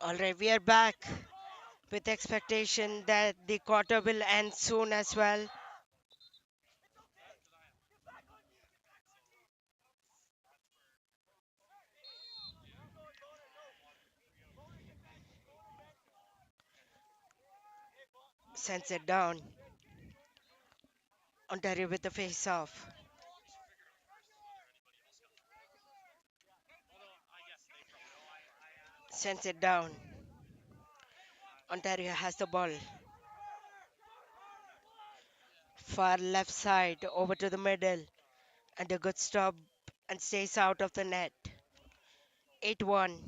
All right, we are back with expectation that the quarter will end soon as well. Sends it down. Ontario with the face off. Sends it down. Ontario has the ball. Far left side over to the middle. And a good stop and stays out of the net. 8-1.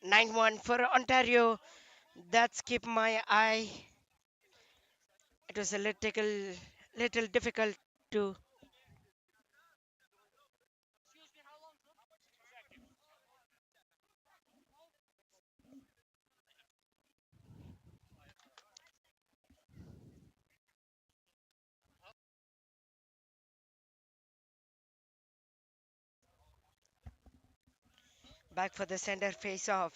9-1 for Ontario. That's keep my eye. It was a little difficult to back for the center face off.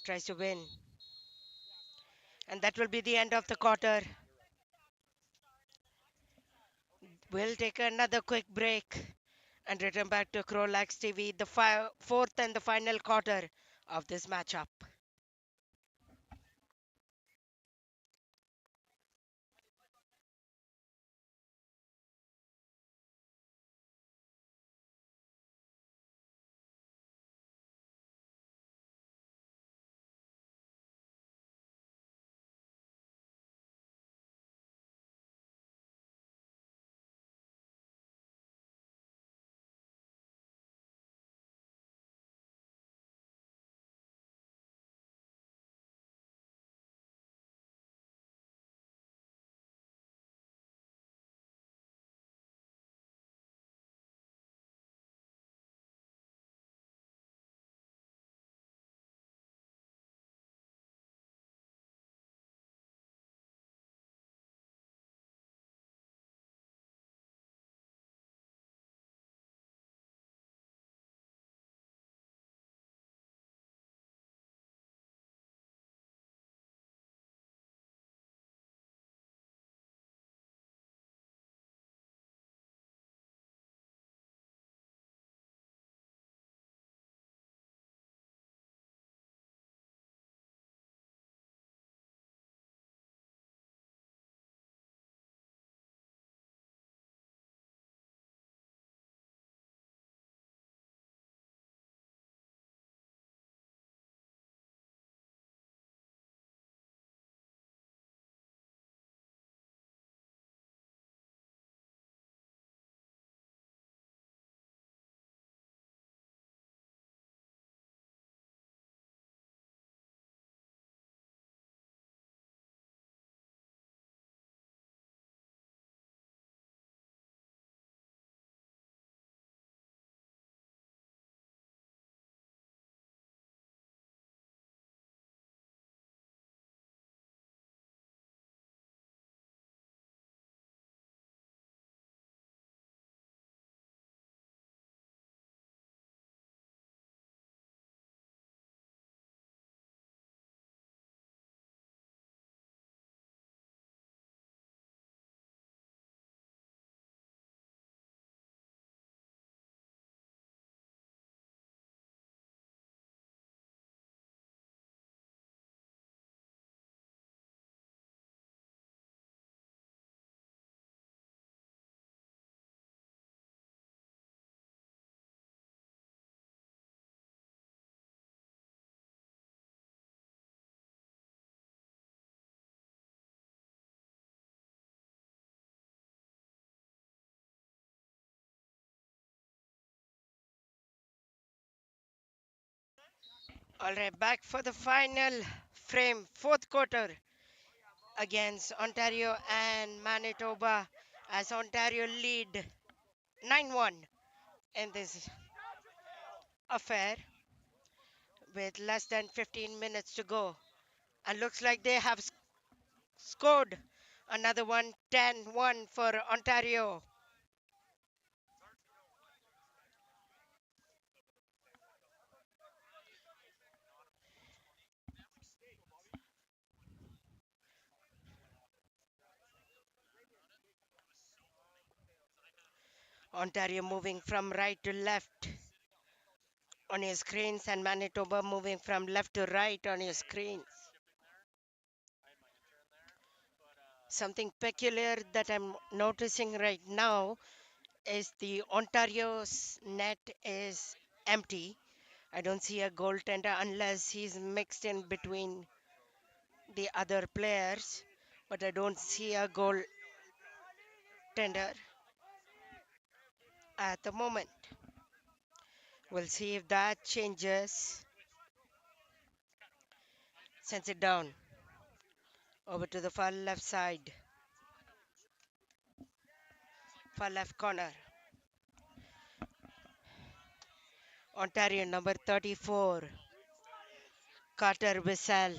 Tries to win. And that will be the end of the quarter. We'll take another quick break and return back to CROW LAX TV, the fourth and the final quarter of this matchup. All right, back for the final frame, fourth quarter against Ontario and Manitoba as Ontario lead 9-1 in this affair with less than 15 minutes to go. And looks like they have scored another one, 10-1 for Ontario. Ontario moving from right to left on your screens and Manitoba moving from left to right on your screens. Something peculiar that I'm noticing right now is the Ontario's net is empty. I don't see a goaltender unless he's mixed in between the other players, but I don't see a goaltender at the moment. We'll see if that changes. Sends it down over to the far left corner. Ontario number 34, Carter Whistle.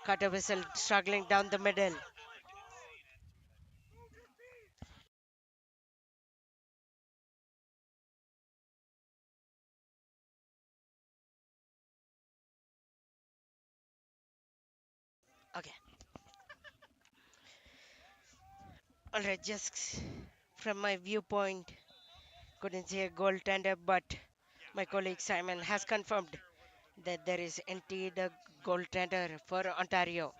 Carter Whistle struggling down the middle. Okay. All right, just from my viewpoint, couldn't see a goaltender, but my colleague Simon has confirmed that there is indeed a goaltender for Ontario.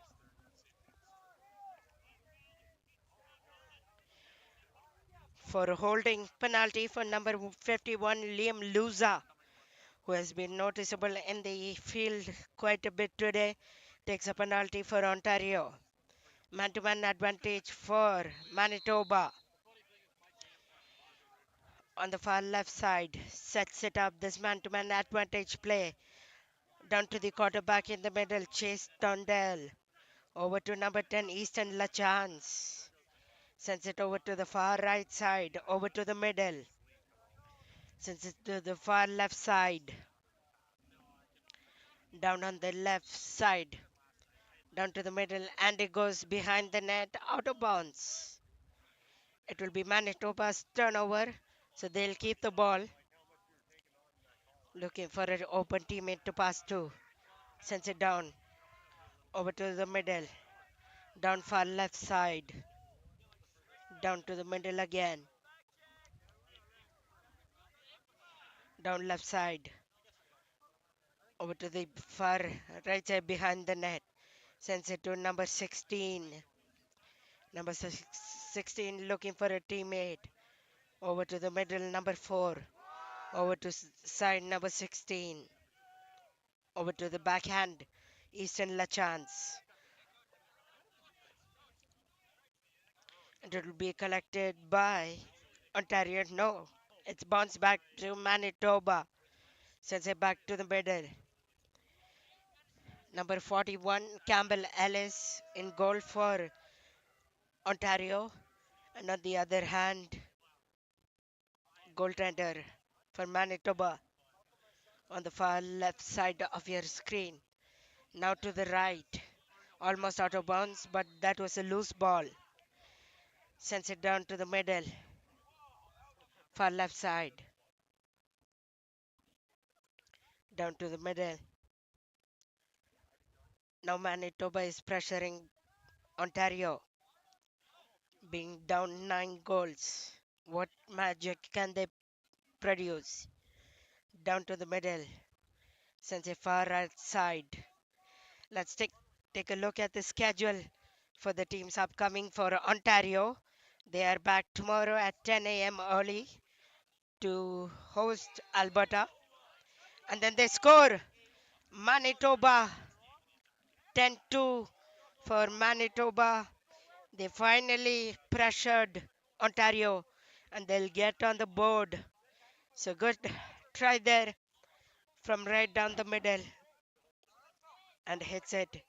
For a holding penalty for number 51, Liam Luza, who has been noticeable in the field quite a bit today, takes a penalty for Ontario. Man-to-man advantage for Manitoba. On the far left side, sets it up, this man-to-man advantage play. Down to the quarterback in the middle, Chase Tondell. Over to number 10, Easton Lachance. Sends it over to the far right side, over to the middle. Sends it to the far left side. Down on the left side. Down to the middle, and it goes behind the net, out of bounds. It will be Manitoba's turnover, so they'll keep the ball. Looking for an open teammate to pass to. Sends it down, over to the middle. Down far left side. Down to the middle again. Down left side. Over to the far right side behind the net. Sends it to number 16. Number 16 looking for a teammate. Over to the middle, number 4. Over to side number 16. Over to the backhand, Easton Lachance. And it will be collected by Ontario. No, it's bounced back to Manitoba. Sends it back to the middle. Number 41, Campbell Ellis in goal for Ontario. And on the other hand, goaltender for Manitoba on the far left side of your screen. Now to the right. Almost out of bounds, but that was a loose ball. Sends it down to the middle. Far left side. Down to the middle. Now Manitoba is pressuring Ontario, being down 9 goals. What magic can they produce? Down to the middle. Sends a far right side. Let's take a look at the schedule for the teams upcoming for Ontario. They are back tomorrow at 10 a.m. early to host Alberta. And then they score Manitoba 10-2 for Manitoba. They finally pressured Ontario and they'll get on the board. So good try there from right down the middle. and hits it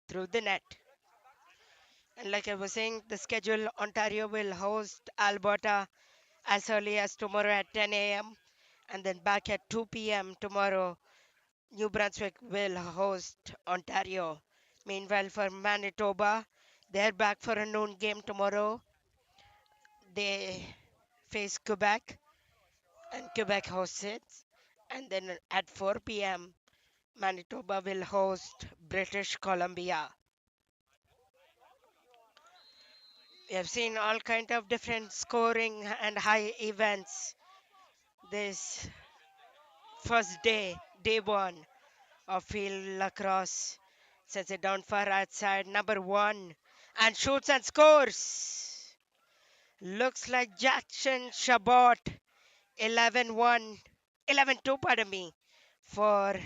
through the net. And like I was saying, the schedule Ontario will host Alberta as early as tomorrow at 10 a.m. and then back at 2 p.m. tomorrow. New Brunswick will host Ontario. Meanwhile, for Manitoba, they're back for a noon game tomorrow. They face Quebec, and Quebec hosts it. And then at 4 p.m., Manitoba will host British Columbia. We have seen all kind of different scoring and high events this first day, day one of field lacrosse. Sets it down far outside, number one, and shoots and scores. Looks like Jackson Chabot, 11-1, 11-2, pardon me, for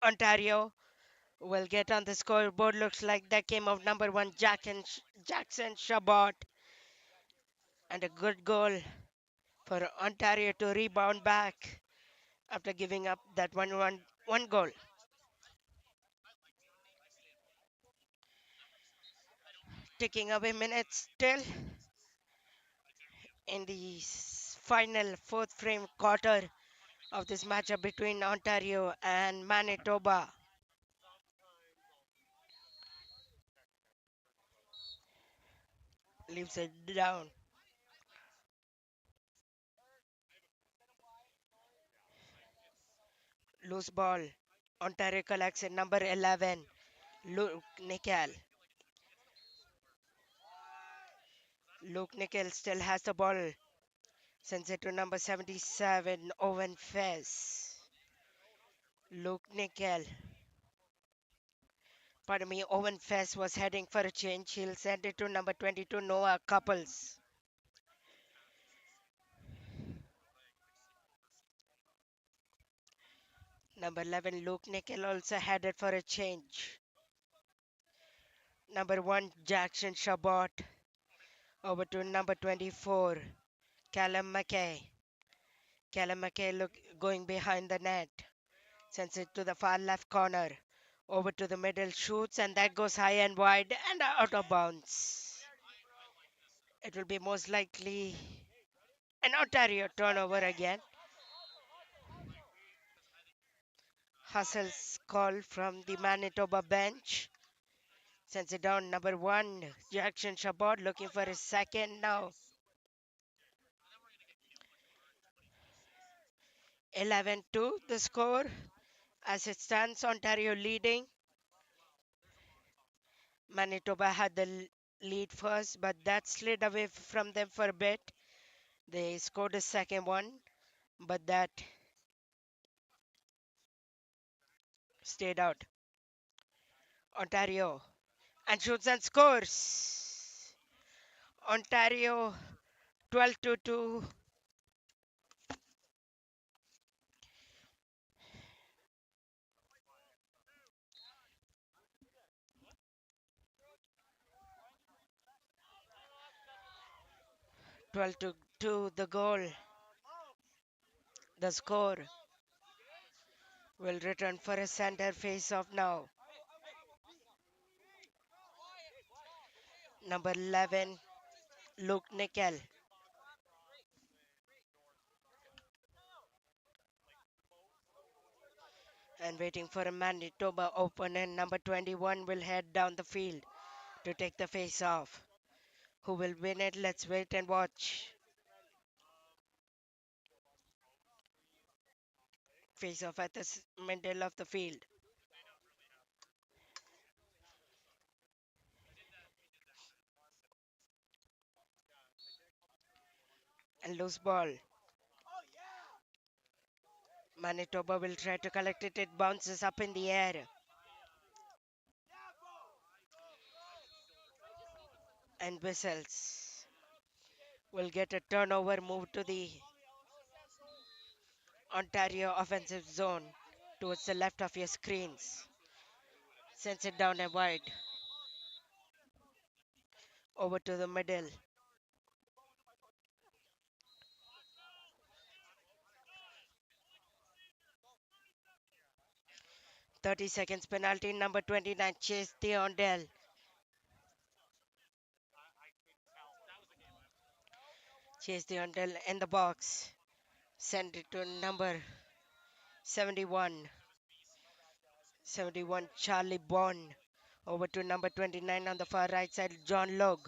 Ontario. Will get on the scoreboard. Looks like that came of number one, Jackson Chabot, and a good goal for Ontario to rebound back after giving up that one goal. Ticking away minutes still in the final fourth frame quarter of this matchup between Ontario and Manitoba. Leaves it down. Loose ball. Ontario collects it. Number 11. Luke Nickel. Luke Nickel still has the ball. Sends it to number 77. Owen Fez. Luke Nickel. Pardon me. Owen Fez was heading for a change. He'll send it to number 22. Noah Couples. Number 11. Luke Nickel also headed for a change. Number 1. Jackson Chabot. Over to number 24. Callum McKay. Callum McKay going behind the net. Sends it to the far left corner. Over to the middle, shoots, and that goes high and wide and out of bounds. It will be most likely an Ontario turnover again. Hustles call from the Manitoba bench. Sends it down, number 1, Jackson Chabot looking for his second now. 11-2 the score. As it stands, Ontario leading. Manitoba had the lead first, but that slid away from them for a bit. They scored a second one, but that stayed out. Ontario and shoots and scores. Ontario 12-2, 12-2 the goal. The score will return for a center face-off now. Number 11, Luke Nickel. And waiting for a Manitoba opponent, number 21 will head down the field to take the face-off. Who will win it? Let's wait and watch. Face-off at the middle of the field. And loose ball. Manitoba will try to collect it. It bounces up in the air. And whistles. Will get a turnover move to the Ontario offensive zone towards the left of your screens. Sends it down and wide. Over to the middle. 30 seconds penalty. Number 29, Chase Theondale. Chase Theondale in the box. Send it to number 71. 71, Charlie Bond. Over to number 29 on the far right side, John Log.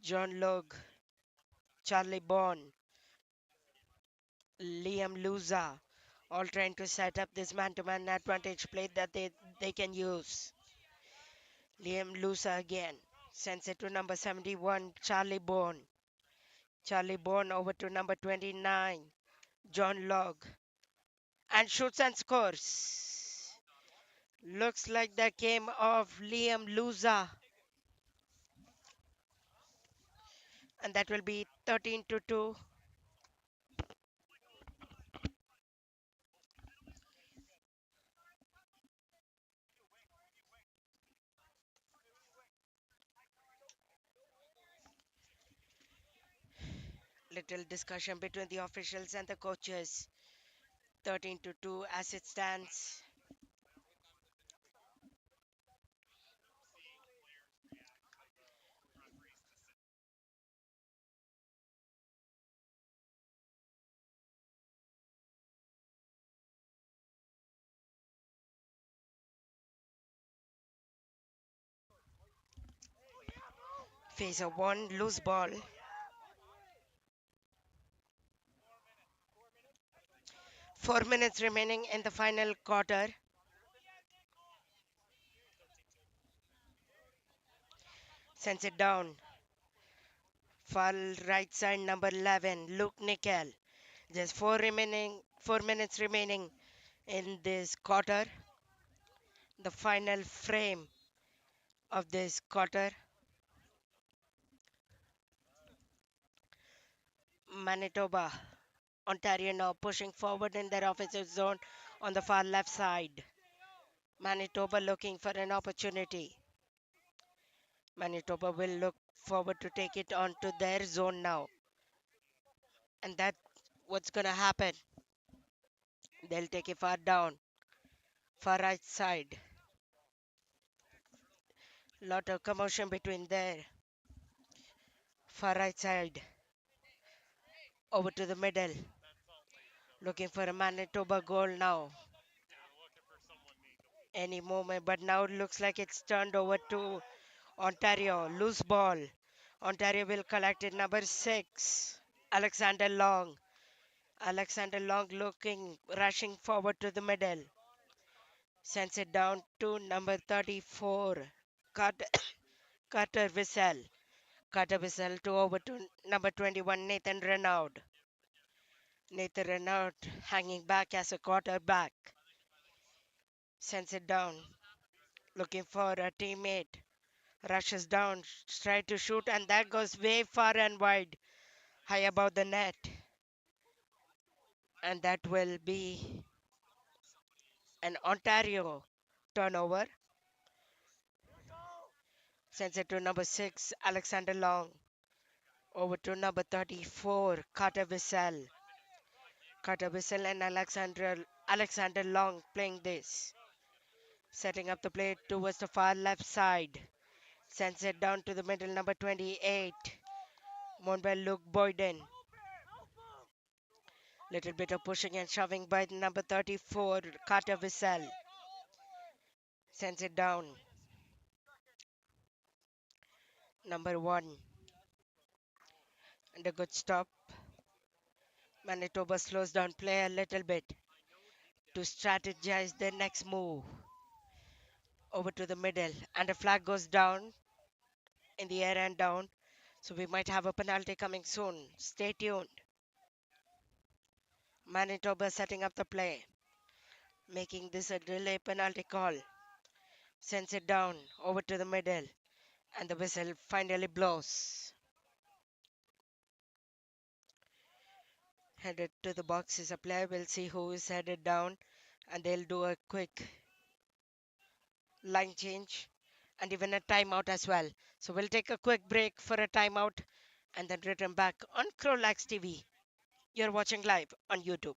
John Log, Charlie Bond, Liam Luza. All trying to set up this man-to-man advantage play that they can use. Liam Luza again. Sends it to number 71, Charlie Bond. Charlie Bond over to number 29, John Log. And shoots and scores. Looks like the game of Liam Luza. And that will be 13-2. Little discussion between the officials and the coaches. 13-2 as it stands. Phase of one, loose ball. 4 minutes remaining in the final quarter. Sends it down. Far right side, number 11, Luke Nickel. Just 4 minutes remaining in this quarter. The final frame of this quarter. Manitoba, Ontario now pushing forward in their offensive zone on the far left side. Manitoba looking for an opportunity. Manitoba will look forward to take it onto their zone now. And that's what's going to happen. They'll take it far down, far right side. Lot of commotion between there. Far right side. Over to the middle. Looking for a Manitoba goal now. Any moment, but now it looks like it's turned over to Ontario. Loose ball. Ontario will collect it. Number 6, Alexander Long. Alexander Long looking, rushing forward to the middle. Sends it down to number 34, Carter, Carter Wissel. Carter Wissel to over to number 21, Nathan Renaud. Nathan Renaud hanging back as a quarterback. Sends it down, looking for a teammate. Rushes down, tries to shoot, and that goes way far and wide, high above the net. And that will be an Ontario turnover. Sends it to number 6, Alexander Long. Over to number 34, Carter Wissel. Carter Wissel and Alexander Long playing this. Setting up the play towards the far left side. Sends it down to the middle, number 28. Won by Luke Boyden. Little bit of pushing and shoving by the number 34, Carter Wissel. Sends it down. Number 1. And a good stop. Manitoba slows down play a little bit to strategize their next move. Over to the middle. And the flag goes down in the air and down. So we might have a penalty coming soon. Stay tuned. Manitoba setting up the play. Making this a delay penalty call. Sends it down over to the middle. And the whistle finally blows. Headed to the box is a player. We'll see who is headed down. And they'll do a quick line change. And even a timeout as well. So we'll take a quick break for a timeout. And then return back on CROW LAX TV. You're watching live on YouTube.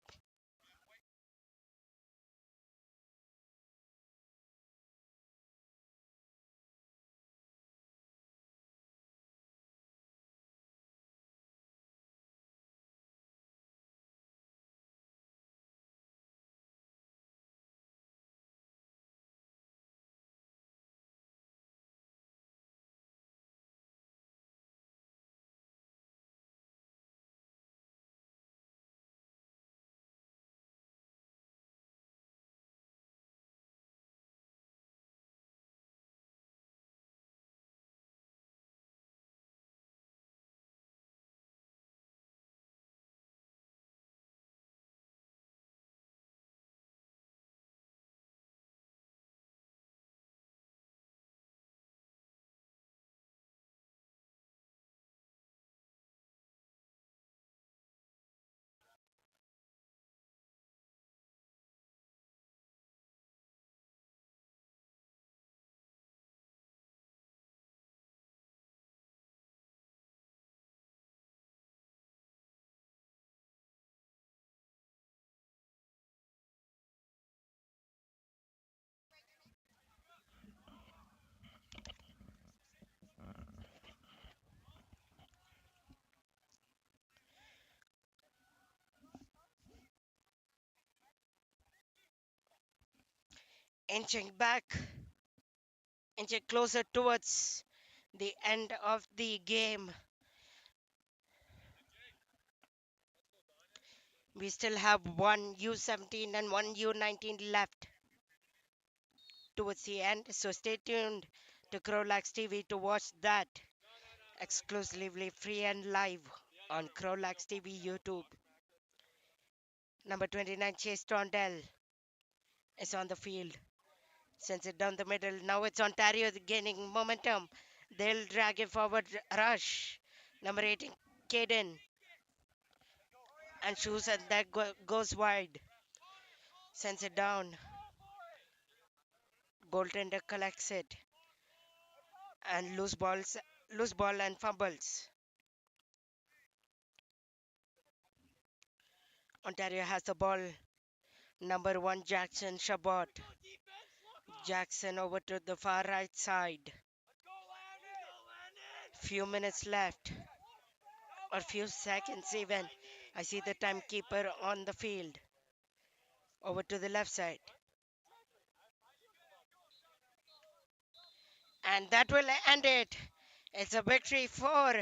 Inching back, inching closer towards the end of the game. We still have one U17 and one U19 left towards the end, so stay tuned to CROW LAX TV to watch that exclusively free and live on CROW LAX TV YouTube. Number 29, Chase Tondell is on the field. Sends it down the middle. Now it's Ontario gaining momentum. They'll drag it forward. Rush. Number 18, Caden. And shoots and that goes wide. Sends it down. Goaltender collects it. And loose ball and fumbles. Ontario has the ball. Number 1, Jackson Shabbat. Jackson over to the far right side. Few minutes left. Or few seconds even. I see the timekeeper on the field. Over to the left side. And that will end it. It's a victory for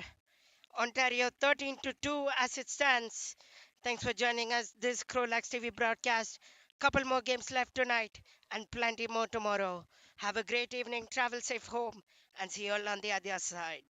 Ontario 13-2 as it stands. Thanks for joining us this CROW LAX TV broadcast. Couple more games left tonight and plenty more tomorrow. Have a great evening, travel safe home, and see you all on the other side.